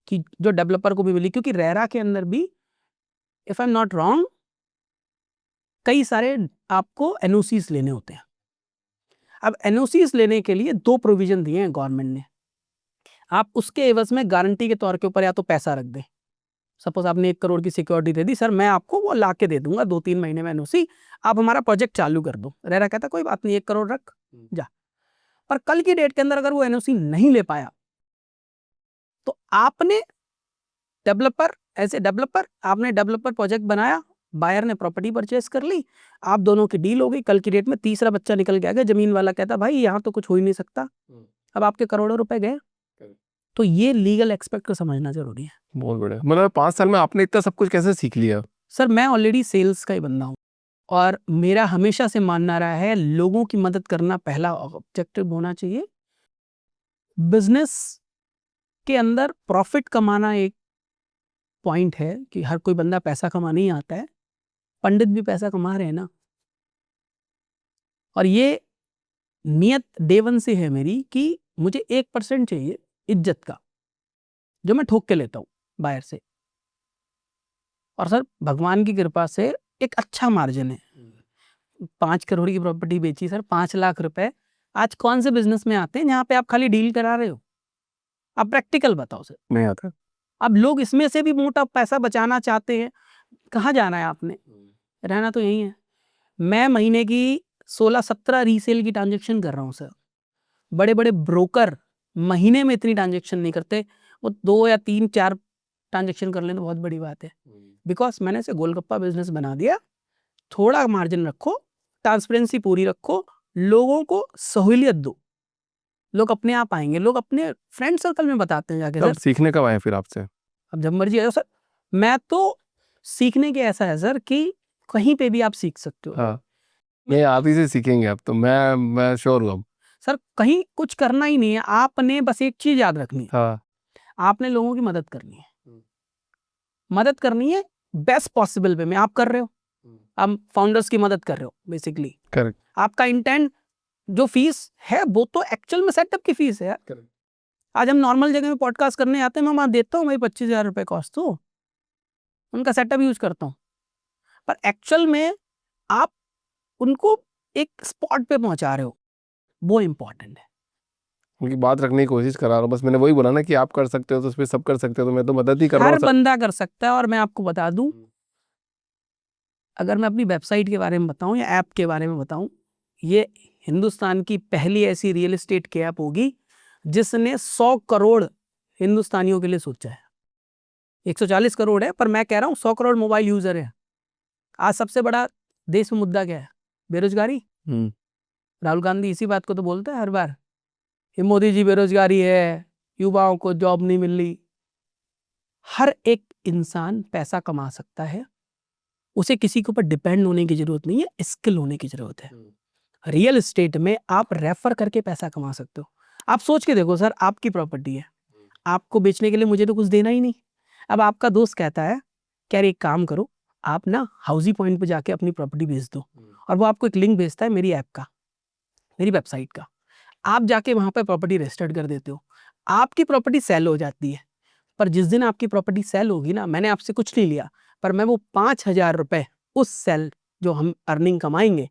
B: कि जो डेवलपर को भी मिली। क्योंकि रेरा के अंदर भी, if I am not wrong, कई सारे आपको एनओसीज लेने होते हैं। अब एनओसीज लेने के लिए 2 प्रोविजन दिए हैं गवर्नमेंट ने। आप उसके एवज में गारंटी के तौर के ऊपर या तो पैसा रख दें। सपोज आपने 1 करोड़ की सिक्योरिटी दे दी, सर मैं आपको वो ला के दे दूंगा 2-3 महीने में एनओसी, आप हमारा प्रोजेक्ट चालू कर दो। रेरा कहता कोई बात नहीं, 1 करोड़ रख जा। पर कल की डेट के अंदर अगर वो एनओसी नहीं ले पाया, तो आपने डेवलपर, एज ए डेवलपर आपने डेवलपर प्रोजेक्ट बनाया, बायर ने प्रॉपर्टी परचेस कर ली, आप दोनों की डील हो गई। कल की डेट में तीसरा बच्चा निकल के आ गया, जमीन वाला कहता भाई यहाँ तो कुछ हो ही नहीं सकता, अब आपके करोड़ों रुपए गए। तो ये लीगल एक्सपेक्ट को समझना जरूरी है।
A: बहुत बढ़िया। मतलब 5 साल में आपने इतना सब कुछ कैसे सीख लिया?
B: सर मैं ऑलरेडी सेल्स का ही बंदा हूँ, और मेरा हमेशा से मानना रहा है लोगों की मदद करना पहला ऑब्जेक्टिव होना चाहिए। बिजनेस के अंदर प्रॉफिट कमाना एक पॉइंट है कि हर कोई बंदा पैसा कमाने ही आता है, पंडित भी पैसा कमा रहे हैं ना। और ये नियत डे 1 से है मेरी कि मुझे 1% चाहिए इज्जत का, जो मैं ठोक के लेता हूँ बायर से। और सर भगवान की कृपा से एक अच्छा मार्जिन है। 5 करोड़ की प्रॉपर्टी बेची सर, 5 लाख रुपए। आज कौन से बिजनेस में आते हैं जहां पे आप खाली डील करा रहे हो? आप प्रैक्टिकल बताओ सर।
A: नहीं आता।
B: अब लोग इसमें से भी मोटा पैसा बचाना चाहते हैं। कहाँ जाना है आपने? रहना तो यही है। मैं महीने की 16-17 रीसेल की ट्रांजेक्शन कर रहा हूँ सर। बड़े बड़े ब्रोकर महीने में इतनी ट्रांजेक्शन नहीं करते, वो 2 या 3-4 ट्रांजेक्शन कर लेना बहुत बड़ी बात है। बिकॉज मैंने इसे गोलगप्पा बिजनेस बना दिया। थोड़ा मार्जिन रखो, ट्रांसपेरेंसी पूरी रखो, लोगों को सहूलियत दो, लोग अपने आप आएंगे। लोग अपने फ्रेंड सर्कल में बताते हैं जाके,
A: तब
B: सर
A: सीखने कब आए फिर आपसे?
B: अब जब मर्जी आए सर। मैं तो सीखने के ऐसा है सर कि कहीं पे भी आप सीख सकते हो।
A: हाँ, नहीं आप ही से सीखेंगे अब तो, मैं श्योर हूँ अब।
B: सर कहीं कुछ करना ही नहीं है, आपने बस एक चीज याद रखनी है,
A: हाँ,
B: आपने लोगों की मदद करनी है। मदद करनी है बेस्ट पॉसिबल वे में आप कर रहे हो। आप फाउंडर्स की मदद कर रहे हो बेसिकली।
A: करेक्ट।
B: आपका इंटेंट, जो फीस है वो तो एक्चुअल में सेटअप की फीस है यार। आज हम नॉर्मल जगह में पॉडकास्ट करने आते हैं, मैं वहां देता हूँ भाई 25,000 रुपए कॉस्ट, तो उनका सेटअप यूज करता हूँ। पर एक्चुअल में आप उनको एक स्पॉट पे पहुंचा रहे हो, वो इंपॉर्टेंट है।
A: उनकी बात रखने की कोशिश करा रहा हूँ, बस मैंने वही बोला ना कि आप कर सकते हो तो उसमें सब कर सकते हो, तो मैं तो मदद ही कर रहा
B: हर
A: हूँ।
B: बंदा कर सकता है। और मैं आपको बता दूं, अगर मैं अपनी वेबसाइट के बारे में बताऊं या ऐप के बारे में बताऊं, ये हिंदुस्तान की पहली ऐसी रियल एस्टेट की ऐप होगी जिसने 100 करोड़ हिंदुस्तानियों के लिए सोचा है। 140 करोड़ है, पर मैं कह रहा हूं 100 करोड़ मोबाइल यूजर है। आज सबसे बड़ा देश में मुद्दा क्या है? बेरोजगारी। राहुल गांधी इसी बात को तो बोलता है हर बार कि मोदी जी बेरोजगारी है, युवाओं को जॉब नहीं मिल रही। हर एक इंसान पैसा कमा सकता है, उसे किसी के ऊपर डिपेंड होने की जरूरत नहीं है, स्किल होने की जरूरत है। रियल एस्टेट में आप रेफर करके पैसा कमा सकते हो। आप सोच के देखो सर, आपकी प्रॉपर्टी है, आपको बेचने के लिए मुझे तो कुछ देना ही नहीं। अब आपका दोस्त कहता है कि यार एक काम करो, आप ना हाउसी पॉइंट पे जाके अपनी प्रॉपर्टी बेच दो, और वो आपको एक लिंक भेजता है मेरी ऐप का, मेरी वेबसाइट का। आप जाके वहां पर प्रॉपर्टी रजिस्टर्ड कर देते हो। आपकी प्रॉपर्टी सेल हो जाती है, पर जिस दिन आपकी प्रॉपर्टी सेल होगी ना, मैंने आपसे कुछ नहीं लिया, पर मैं वो 5,000 रुपए उस सेल जो हम अर्निंग कमाएंगे,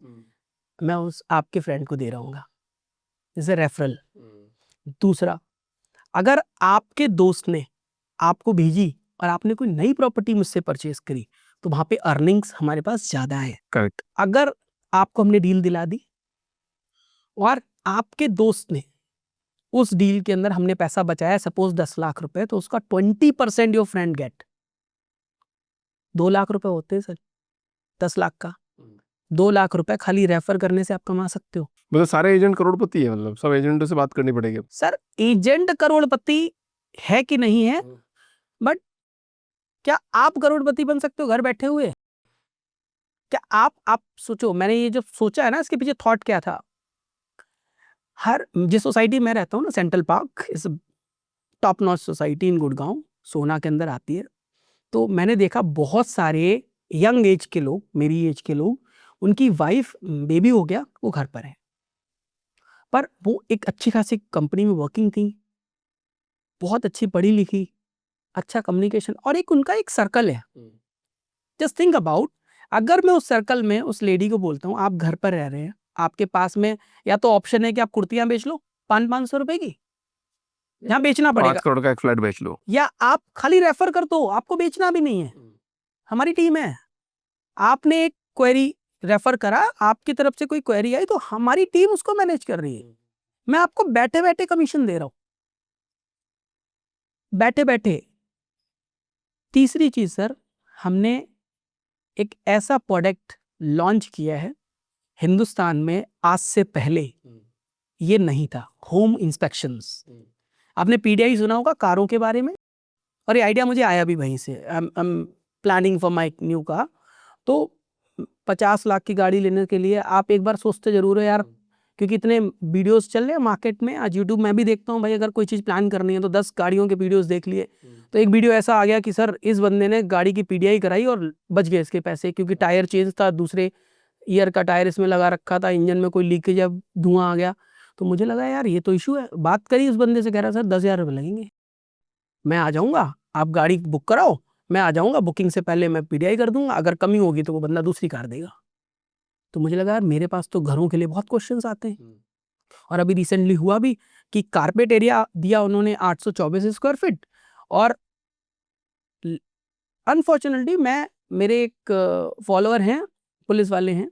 B: मैं उस आपके फ्रेंड को दे रहा हूँ, जैसे रेफरल। दूसरा, अगर आपके दोस्त ने आपको भेजी और आपने कोई नई प्रॉपर्टी मुझसे परचेज करी, तो वहां पे अर्निंग्स हमारे पास ज्यादा है।
A: करेक्ट।
B: अगर आपको हमने डील दिला दी और आपके दोस्त ने उस डील के अंदर हमने पैसा बचाया, सपोज 10 लाख रुपए, तो उसका 20% योर फ्रेंड गेट। 2 लाख रुपए होते हैं सर 10 लाख का। 2 लाख रुपए खाली रेफर करने से आप कमा सकते हो।
A: मतलब सारे एजेंट करोड़पति है, मतलब सब एजेंटों से बात करनी पड़ेगी।
B: सर एजेंट करोड़पति है कि नहीं है, बट क्या आप करोड़पति बन सकते हो घर बैठे हुए? क्या आप सोचो, मैंने ये जो सोचा है ना, इसके पीछे थॉट क्या था। हर जिस सोसाइटी में रहता हूँ ना, central park is top notch society in Gurgaon, सोना के अंदर आती है। तो मैंने देखा बहुत सारे यंग एज के लोग, मेरी एज के लोग, उनकी वाइफ बेबी हो गया, वो घर पर है, पर वो एक अच्छी खासी कंपनी में वर्किंग थी, बहुत अच्छी पढ़ी लिखी, अच्छा कम्युनिकेशन, और एक उनका एक सर्कल है। जस्ट थिंक अबाउट, अगर मैं उस सर्कल में उस लेडी को बोलता हूँ आप घर पर रह रहे हैं, आपके पास में या तो ऑप्शन है कि आप कुर्तियां बेच लो 500-500 रुपए की, यहाँ बेचना
A: 5
B: पड़ेगा,
A: करोड़ का एक फ्लैट बेच लो,
B: या आप खाली रेफर कर दो, आपको बेचना भी नहीं है, हमारी टीम है। आपने एक क्वेरी रेफर करा, आपकी तरफ से कोई क्वेरी आई, तो हमारी टीम उसको मैनेज कर रही है। मैं आपको बैठे बैठे कमीशन दे रहा हूं, बैठे बैठे। तीसरी चीज सर, हमने एक ऐसा प्रोडक्ट लॉन्च किया है हिंदुस्तान में, आज से पहले ये नहीं था, होम इंस्पेक्शंस। आपने पीडीआई सुना होगा कारों के बारे में, और ये आइडिया मुझे आया भी वहीं से। I am planning for my new car. तो 50 लाख की गाड़ी लेने के लिए आप एक बार सोचते जरूर है यार, क्योंकि इतने वीडियोस चल रहे हैं मार्केट में, आज यूट्यूब में भी देखता हूँ भाई, अगर कोई चीज़ प्लान करनी है तो 10 गाड़ियों के वीडियोस देख लिए। तो एक वीडियो ऐसा आ गया कि सर इस बंदे ने गाड़ी की पीडीआई कराई और बच गए इसके पैसे, क्योंकि टायर चेंज था, दूसरे ईयर का टायर इसमें लगा रखा था, इंजन में कोई लीकेज या धुआं आ गया। तो मुझे लगा यार ये तो इशू है। बात करी उस बंदे से, कह रहा सर 10,000 रुपये लगेंगे, मैं आ जाऊँगा, आप गाड़ी बुक कराओ, मैं आ जाऊँगा, बुकिंग से पहले मैं पीडीआई कर दूंगा, अगर कमी होगी तो वो बंदा दूसरी कार देगा। तो मुझे लगा यार मेरे पास तो घरों के लिए बहुत क्वेश्चंस आते हैं। और अभी रिसेंटली हुआ भी कि कारपेट एरिया दिया उन्होंने 824 स्क्वायर फीट, और अनफॉर्चुनेटली मेरे एक फॉलोअर हैं, पुलिस वाले हैं,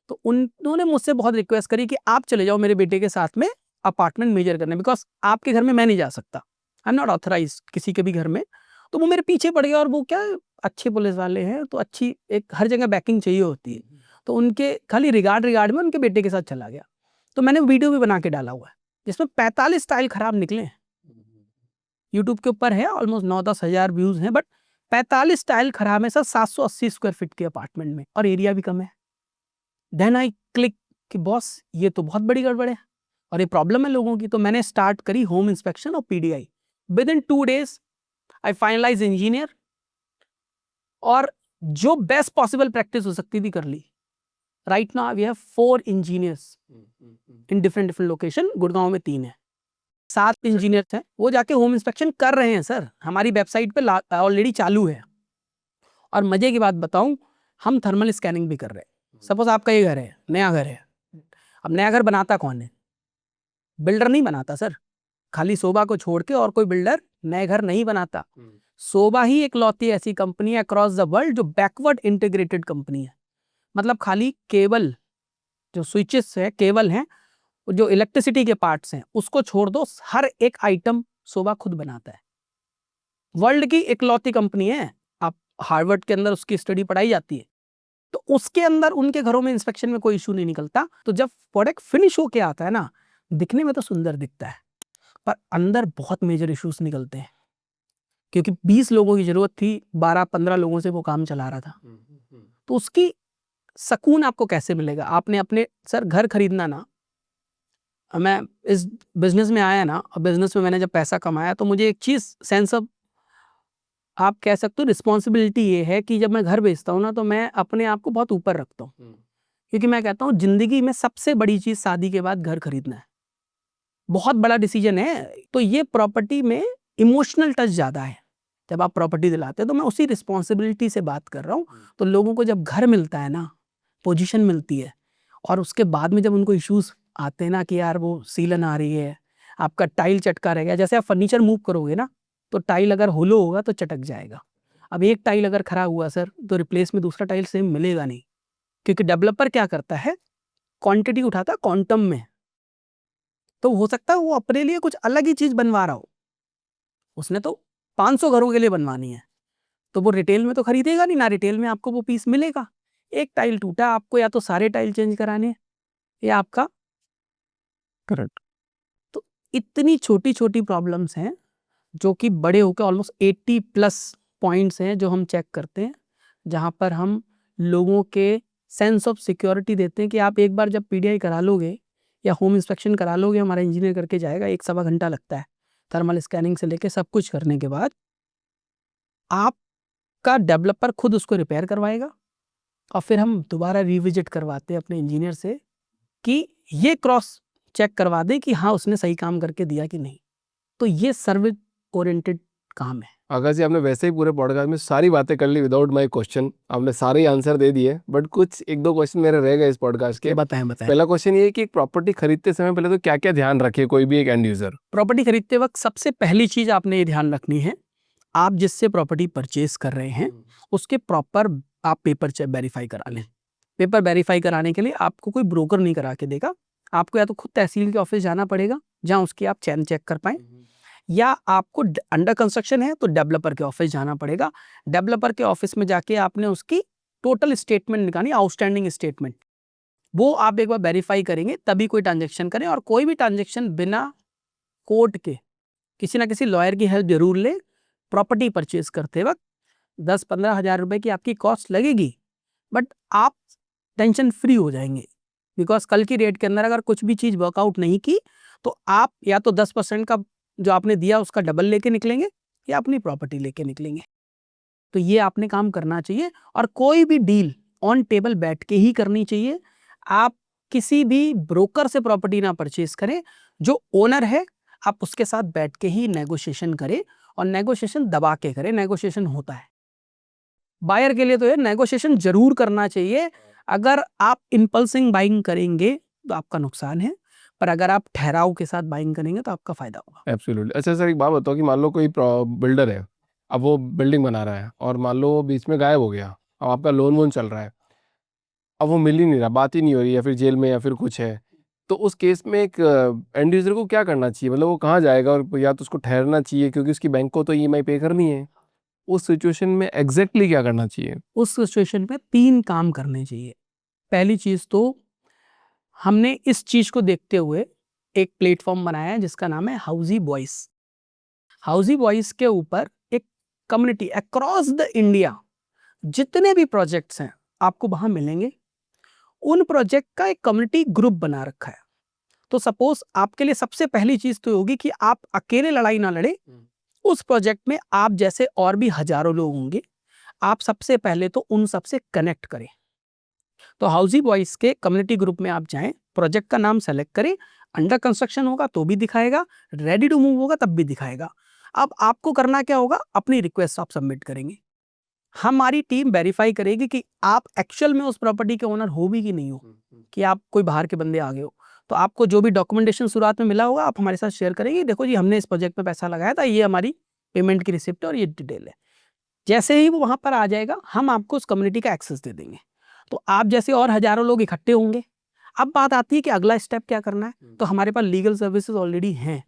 B: तो उन्होंने मुझसे बहुत रिक्वेस्ट करी कि आप चले जाओ मेरे बेटे के साथ में अपार्टमेंट मेजर करने, बिकॉज आपके घर में मैं नहीं जा सकता, आई एम नॉट ऑथराइज किसी के भी घर में। तो वो मेरे पीछे पड़ गया, और वो क्या अच्छे पुलिस वाले हैं, तो अच्छी एक हर जगह बैकिंग चाहिए होती है, तो उनके खाली रिगार्ड में उनके बेटे के साथ चला गया। तो मैंने वीडियो भी बना के डाला हुआ है जिसमें 45 टाइल खराब निकले हैं, यूट्यूब के ऊपर है, ऑलमोस्ट 9-10 हज़ार व्यूज हैं, बट 45 टाइल खराब है सर 780 स्क्वायर फीट के अपार्टमेंट में, और एरिया भी कम है। देन आई क्लिक कि बॉस ये तो बहुत बड़ी गड़बड़ है और ये प्रॉब्लम है लोगों की। तो मैंने स्टार्ट करी होम इंस्पेक्शन और PDI. Within 2 days I finalize engineer, और जो बेस्ट पॉसिबल प्रैक्टिस हो सकती थी कर ली। Right now we have 4 engineers in different location, Gurgaon में 3 है, 7 इंजीनियर्स हैं, वो जाके होम इंस्पेक्शन कर रहे हैं सर, हमारी वेबसाइट पे ऑलरेडी चालू है। और मजे की बात बताऊं, हम थर्मल स्कैनिंग भी कर रहे हैं। सपोज आपका ये घर है, नया घर है, अब नया घर बनाता कौन है? बिल्डर नहीं बनाता सर, खाली सोबा को छोड़ के और कोई बिल्डर नए घर नहीं बनाता। सोबा ही एक लौती ऐसी कंपनी है अक्रॉस द वर्ल्ड जो बैकवर्ड इंटीग्रेटेड कंपनी है, मतलब खाली केबल जो स्विचेस है, केबल हैं, जो इलेक्ट्रिसिटी के पार्ट्स हैं, उसको छोड़ दो, हर एक आइटम सोबा खुद बनाता है। वर्ल्ड की इकलौती कंपनी है, आप हार्वर्ड के अंदर उसकी स्टडी पढ़ाई जाती है। तो उसके अंदर उनके घरों में इंस्पेक्शन में कोई इशू नहीं निकलता। तो जब प्रोडक्ट फिनिश होके आता है ना, दिखने में तो सुंदर दिखता है, पर अंदर बहुत मेजर इश्यूज निकलते हैं, क्योंकि 20 लोगों की जरूरत थी, 12-15 लोगों से वो काम चला रहा था। तो उसकी सुकून आपको कैसे मिलेगा? आपने अपने सर घर खरीदना ना, मैं इस बिजनेस में आया ना, और बिजनेस में मैंने जब पैसा कमाया, तो मुझे एक चीज सेंस ऑफ, आप कह सकते हो रिस्पॉन्सिबिलिटी, ये है कि जब मैं घर बेचता हूँ ना, तो मैं अपने आप को बहुत ऊपर रखता हूँ, क्योंकि मैं कहता हूँ जिंदगी में सबसे बड़ी चीज शादी के बाद घर खरीदना है। बहुत बड़ा डिसीजन है। तो ये प्रॉपर्टी में इमोशनल टच ज़्यादा है। जब आप प्रॉपर्टी दिलाते हैं, तो मैं उसी रिस्पॉन्सिबिलिटी से बात कर रहा हूँ। तो लोगों को जब घर मिलता है ना, पोजीशन मिलती है, और उसके बाद में जब उनको इश्यूज आते हैं ना कि यार वो सीलन आ रही है, आपका टाइल चटका रह गया। जैसे आप फर्नीचर मूव करोगे ना, तो टाइल अगर होलो होगा तो चटक जाएगा। अब एक टाइल अगर खराब हुआ सर, तो रिप्लेस में दूसरा टाइल सेम मिलेगा नहीं, क्योंकि डेवलपर क्या करता है, क्वांटिटी उठाता है क्वांटम में। तो हो सकता है वो अपने लिए कुछ अलग ही चीज बनवा रहा हो, उसने तो 500 घरों के लिए बनवानी है, तो वो रिटेल में तो खरीदेगा नहीं ना, रिटेल में आपको वो पीस मिलेगा। एक टाइल टूटा, आपको या तो सारे टाइल चेंज कराने हैं, या आपका
A: करेक्ट।
B: तो इतनी छोटी छोटी प्रॉब्लम्स हैं जो कि बड़े होकर ऑलमोस्ट 80 प्लस पॉइंट्स हैं जो हम चेक करते हैं, जहां पर हम लोगों के सेंस ऑफ सिक्योरिटी देते हैं कि आप एक बार जब पीडीआई करा लोगे या होम इंस्पेक्शन करा लोगे, हमारा इंजीनियर करके जाएगा, 1-1.25 घंटा लगता है थर्मल स्कैनिंग से लेके सब कुछ करने के बाद आपका डेवलपर खुद उसको रिपेयर करवाएगा, और फिर हम दोबारा रिविजिट करवाते हैं अपने इंजीनियर से कि ये क्रॉस चेक करवा दें कि हाँ उसने सही काम करके दिया कि नहीं। तो ये सर्विस ओरिएंटेड काम है।
A: आकाश जी, आपने वैसे ही पूरे पॉडकास्ट में सारी बातें कर ली विदाउट माय क्वेश्चन, आपने सारे ही आंसर दे दिए, बट कुछ 1-2 क्वेश्चन मेरे रह गए इस पॉडकास्ट के।
B: बताएं।
A: पहला क्वेश्चन ये है कि एक प्रॉपर्टी खरीदते समय पहले तो क्या क्या ध्यान रखे कोई भी एक एंड यूजर?
B: प्रॉपर्टी खरीदते वक्त सबसे पहली चीज आपने ये ध्यान रखनी है, आप जिससे प्रॉपर्टी परचेज कर रहे हैं उसके प्रॉपर आप पेपर वेरीफाई करा लें। पेपर वेरीफाई कराने के लिए आपको कोई ब्रोकर नहीं करा के देगा, आपको या तो खुद तहसील के ऑफिस जाना पड़ेगा जहां उसकी आप चैन चेक कर पाएं, या आपको अंडर कंस्ट्रक्शन है तो डेवलपर के ऑफिस जाना पड़ेगा। डेवलपर के ऑफिस में जाके आपने उसकी टोटल स्टेटमेंट निकालनी, आउटस्टैंडिंग स्टेटमेंट, वो आप एक बार वेरीफाई करेंगे तभी कोई ट्रांजेक्शन करें। और कोई भी ट्रांजेक्शन बिना कोर्ट के किसी ना किसी लॉयर की हेल्प जरूर ले। प्रॉपर्टी परचेज करते वक्त 10-15 हज़ार रुपए की आपकी कॉस्ट लगेगी, बट आप टेंशन फ्री हो जाएंगे, बिकॉज कल की डेट के अंदर अगर कुछ भी चीज़ वर्कआउट नहीं की तो आप या तो 10% का जो आपने दिया उसका डबल लेके निकलेंगे, या अपनी प्रॉपर्टी लेके निकलेंगे। तो ये आपने काम करना चाहिए, और कोई भी डील ऑन टेबल बैठ के ही करनी चाहिए। आप किसी भी ब्रोकर से प्रॉपर्टी ना परचेज करें, जो ओनर है आप उसके साथ बैठ के ही नेगोशिएशन करें, और नेगोशिएशन दबा के करें, नेगोशिएशन होता है। बायर के लिए तो ये नेगोशिएशन जरूर करना चाहिए। अगर आप इम्पल्सिंग बाइंग करेंगे तो आपका नुकसान है, पर अगर आप ठहराव के साथ बाइंग करेंगे तो आपका फायदा होगा।
A: एब्सोल्युटली। अच्छा सर, एक बात बताओ कि मान लो कोई बिल्डर है, अब वो बिल्डिंग बना रहा है और मान लो वो बीच में गायब हो गया, अब आपका लोन वोन चल रहा है, अब वो मिल ही नहीं रहा, बात ही नहीं हो रही, या फिर जेल में या फिर कुछ है, तो उस केस में एक एंड यूजर को क्या करना चाहिए? मतलब वो कहाँ जाएगा? और या तो उसको ठहरना चाहिए क्योंकि उसकी बैंक को तो ईएमआई पे करनी है, उस सिचुएशन में एग्जैक्टली क्या करना चाहिए?
B: उस सिचुएशन में 3 काम करने चाहिए। पहली चीज तो हमने इस चीज को देखते हुए एक प्लेटफॉर्म बनाया है जिसका नाम है हाउजी बॉयस। हाउजी बॉयस के ऊपर एक कम्युनिटी अक्रॉस द इंडिया, जितने भी प्रोजेक्ट्स हैं आपको वहां मिलेंगे, उन प्रोजेक्ट का एक कम्युनिटी ग्रुप बना रखा है। तो सपोज आपके लिए सबसे पहली चीज तो होगी कि आप अकेले लड़ाई ना लड़े, उस प्रोजेक्ट में आप जैसे और भी हजारों लोग होंगे, आप सबसे पहले तो उन सबसे कनेक्ट करें। तो हाउजी बॉयज के कम्युनिटी ग्रुप में आप जाएं, प्रोजेक्ट का नाम सेलेक्ट करें, अंडर कंस्ट्रक्शन होगा तो भी दिखाएगा, रेडी टू मूव होगा तब भी दिखाएगा। अब आपको करना क्या होगा, अपनी रिक्वेस्ट आप सबमिट करेंगे, हमारी टीम वेरीफाई करेगी कि आप एक्चुअल में उस प्रॉपर्टी के ओनर हो भी कि नहीं हो, कि आप कोई बाहर के बंदे आ गए हो। तो आपको जो भी डॉक्यूमेंटेशन शुरुआत में मिला होगा आप हमारे साथ शेयर करेंगे, देखो जी हमने इस प्रोजेक्ट में पैसा लगाया था, ये हमारी पेमेंट की रिसिप्ट है और ये डिटेल है। जैसे ही वो वहां पर आ जाएगा हम आपको उस कम्युनिटी का एक्सेस दे देंगे। तो आप जैसे और हजारों लोग इकट्ठे होंगे। अब बात आती है कि अगला स्टेप क्या करना है, तो हमारे पास लीगल सर्विसेज ऑलरेडी हैं।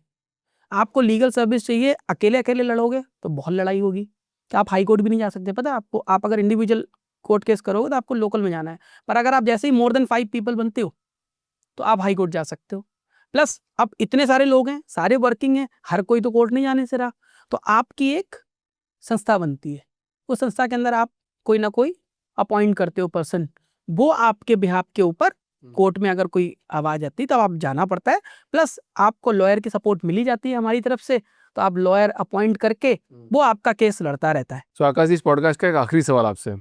B: आपको लीगल सर्विस चाहिए, अकेले अकेले लड़ोगे तो बहुत लड़ाई होगी, कि आप हाई कोर्ट भी नहीं जा सकते, पता है आपको। आप अगर इंडिविजुअल कोर्ट केस करोगे तो आपको लोकल में जाना है, पर अगर आप जैसे ही मोर देन 5 पीपल बनते हो तो आप हाई कोर्ट जा सकते हो। प्लस अब इतने सारे लोग हैं, सारे वर्किंग हैं, हर कोई तो कोर्ट नहीं जाने से रहा, तो आपकी एक संस्था बनती है। उस संस्था के अंदर आप कोई ना कोई अपॉइंट करते हो पर्सन, वो आपके बिहाफ के ऊपर कोर्ट में अगर कोई आवाज आती है तो आप जाना पड़ता है। प्लस आपको लॉयर की सपोर्ट मिली जाती है हमारी तरफ से, तो आप लॉयर अपॉइंट करके वो आपका केस लड़ता रहता है।
A: सो आकाश जी, इस पॉडकास्ट का एक आखिरी सवाल आपसे,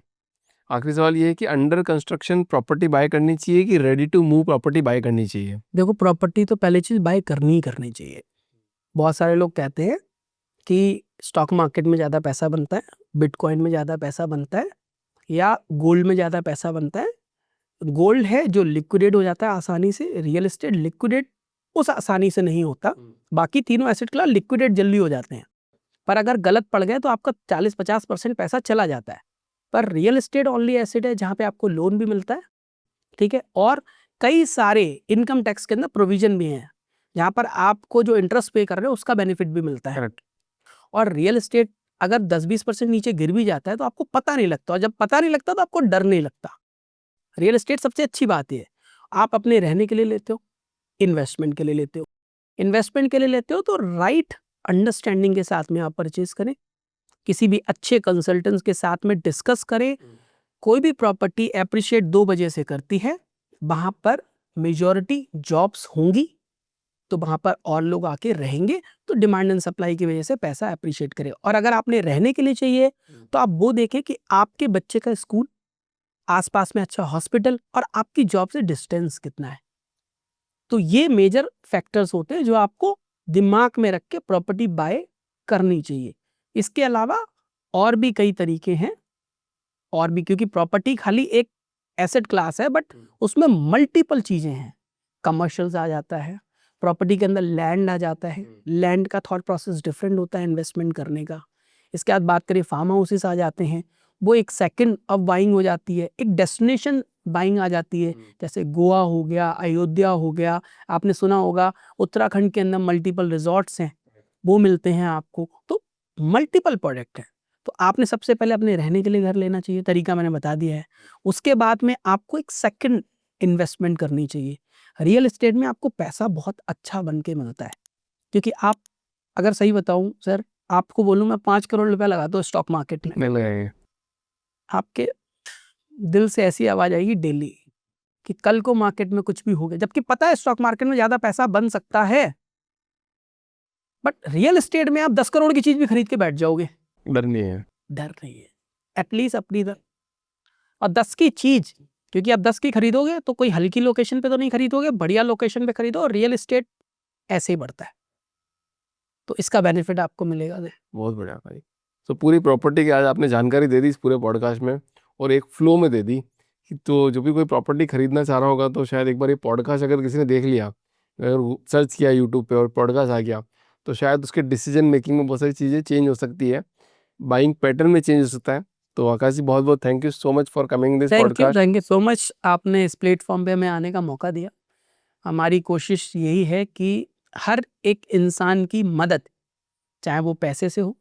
A: आखिरी सवाल ये है कि अंडर कंस्ट्रक्शन प्रॉपर्टी बाय करनी चाहिए कि ready to move property buy करनी चाहिए?
B: देखो, प्रॉपर्टी तो पहले चीज़ बाय करनी ही करनी चाहिए। बहुत सारे लोग कहते हैं कि स्टॉक मार्केट में ज़्यादा पैसा बनता है, बिटकॉइन में ज़्यादा पैसा बनता है या गोल्ड में ज़्यादा पैसा बनता है। गोल्ड है जो लिक्विडेट हो जाता है आसानी से, रियल एस्टेट लिक्विडेट उस आसानी से नहीं होता। बाकी तीनों एसेट क्लास लिक्विडेट जल्दी हो जाते हैं, पर अगर गलत पड़ गए तो आपका 40-50% पैसा चला जाता है। पर रियल एस्टेट ओनली एसेट है जहाँ पे आपको लोन भी मिलता है, ठीक है, और कई सारे इनकम टैक्स के अंदर प्रोविजन भी हैं जहाँ पर आपको जो इंटरेस्ट पे कर रहे हो उसका बेनिफिट भी मिलता है।
A: करेक्ट।
B: और रियल एस्टेट अगर 10-20% नीचे गिर भी जाता है तो आपको पता नहीं लगता, और जब पता नहीं लगता तो आपको डर नहीं लगता। रियल एस्टेट सबसे अच्छी बात है, आप अपने रहने के लिए लेते हो, इन्वेस्टमेंट के लिए लेते हो। इन्वेस्टमेंट के लिए लेते हो तो राइट अंडरस्टैंडिंग के साथ में आप परचेज करें, किसी भी अच्छे कंसल्टेंट्स के साथ में डिस्कस करें। कोई भी प्रॉपर्टी एप्रिशिएट 2 वजह से करती है, वहाँ पर मेजॉरिटी जॉब्स होंगी तो वहाँ पर और लोग आके रहेंगे, तो डिमांड एंड सप्लाई की वजह से पैसा एप्रिशिएट करे। और अगर आपने रहने के लिए चाहिए तो आप वो देखें कि आपके बच्चे का स्कूल, आसपास में अच्छा हॉस्पिटल और आपकी जॉब से डिस्टेंस कितना है। तो ये मेजर फैक्टर्स होते हैं जो आपको दिमाग में रख के प्रॉपर्टी बाय करनी चाहिए। इसके अलावा और भी कई तरीके हैं, और भी, क्योंकि प्रॉपर्टी खाली एक एसेट क्लास है बट उसमें मल्टीपल चीज़ें हैं। कमर्शियल्स आ जाता है, प्रॉपर्टी के अंदर लैंड आ जाता है, लैंड का थॉट प्रोसेस डिफरेंट होता है इन्वेस्टमेंट करने का। इसके बाद बात करें फार्म हाउसेस आ जाते हैं, वो एक सेकंड ऑफ बाइंग हो जाती है, एक डेस्टिनेशन बाइंग आ जाती है, जैसे गोवा हो गया, अयोध्या हो गया। आपने सुना होगा उत्तराखंड के अंदर मल्टीपल रिजॉर्ट्स हैं, वो मिलते हैं आपको। तो मल्टीपल प्रोडक्ट है। तो आपने सबसे पहले अपने रहने के लिए घर लेना चाहिए, तरीका मैंने बता दिया है। उसके बाद में आपको एक सेकंड इन्वेस्टमेंट करनी चाहिए। रियल एस्टेट में आपको पैसा बहुत अच्छा बन के मिलता है, क्योंकि आप, अगर सही बताऊं सर, आपको बोलूं मैं 5 करोड़ रुपया लगा दो स्टॉक मार्केट में,
A: नहीं लगाएंगे।
B: आपके दिल से ऐसी आवाज आएगी डेली कि कल को मार्केट में कुछ भी हो गया, जबकि पता है स्टॉक मार्केट में ज्यादा पैसा बन सकता है, बट रियल एस्टेट में आप 10 करोड़ की चीज भी खरीद के बैठ जाओगे।
A: डर नहीं है।
B: डर नहीं है, एटलीस्ट अपनी दर। और 10 की चीज, क्योंकि आप 10 की खरीदोगे तो कोई हल्की लोकेशन पे तो नहीं खरीदोगे, बढ़िया लोकेशन पे खरीदो, और रियल एस्टेट ऐसे ही बढ़ता है, तो इसका बेनिफिट आपको मिलेगा।
A: बहुत बढ़िया भाई। तो पूरी प्रॉपर्टी की आज आपने जानकारी दे दी इस पूरे पॉडकास्ट में, और एक फ्लो में दे दी कि तो जो भी कोई प्रॉपर्टी खरीदना चाह रहा होगा तो शायद एक बार ये पॉडकास्ट अगर किसी ने देख लिया, अगर सर्च किया यूट्यूब पे और पॉडकास्ट आ गया, तो शायद उसके डिसीजन मेकिंग में बहुत सारी चीज़ें चेंज हो सकती है, बाइंग पैटर्न में चेंज हो सकता है। तो आकाश जी, बहुत बहुत thank you so much for coming this podcast.
B: Thank you so much, आपने इस प्लेटफॉर्म पे हमें आने का मौका दिया। हमारी कोशिश यही है कि हर एक इंसान की मदद, चाहे वो पैसे से हो,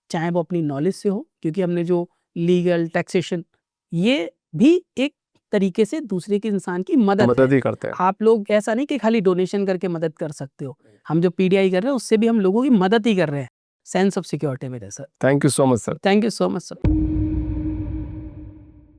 B: चाहे वो अपनी नॉलेज से हो, क्योंकि हमने जो लीगल टैक्सेशन, ये भी एक तरीके से दूसरे के इंसान की मदद
A: ही करते हैं।
B: आप लोग ऐसा नहीं कि खाली डोनेशन करके मदद कर सकते हो, हम जो पीडीआई कर रहे हैं उससे भी हम लोगों की मदद ही कर रहे हैं, सेंस ऑफ सिक्योरिटी में। Sir
A: thank you so much sir.
B: Thank you so much sir.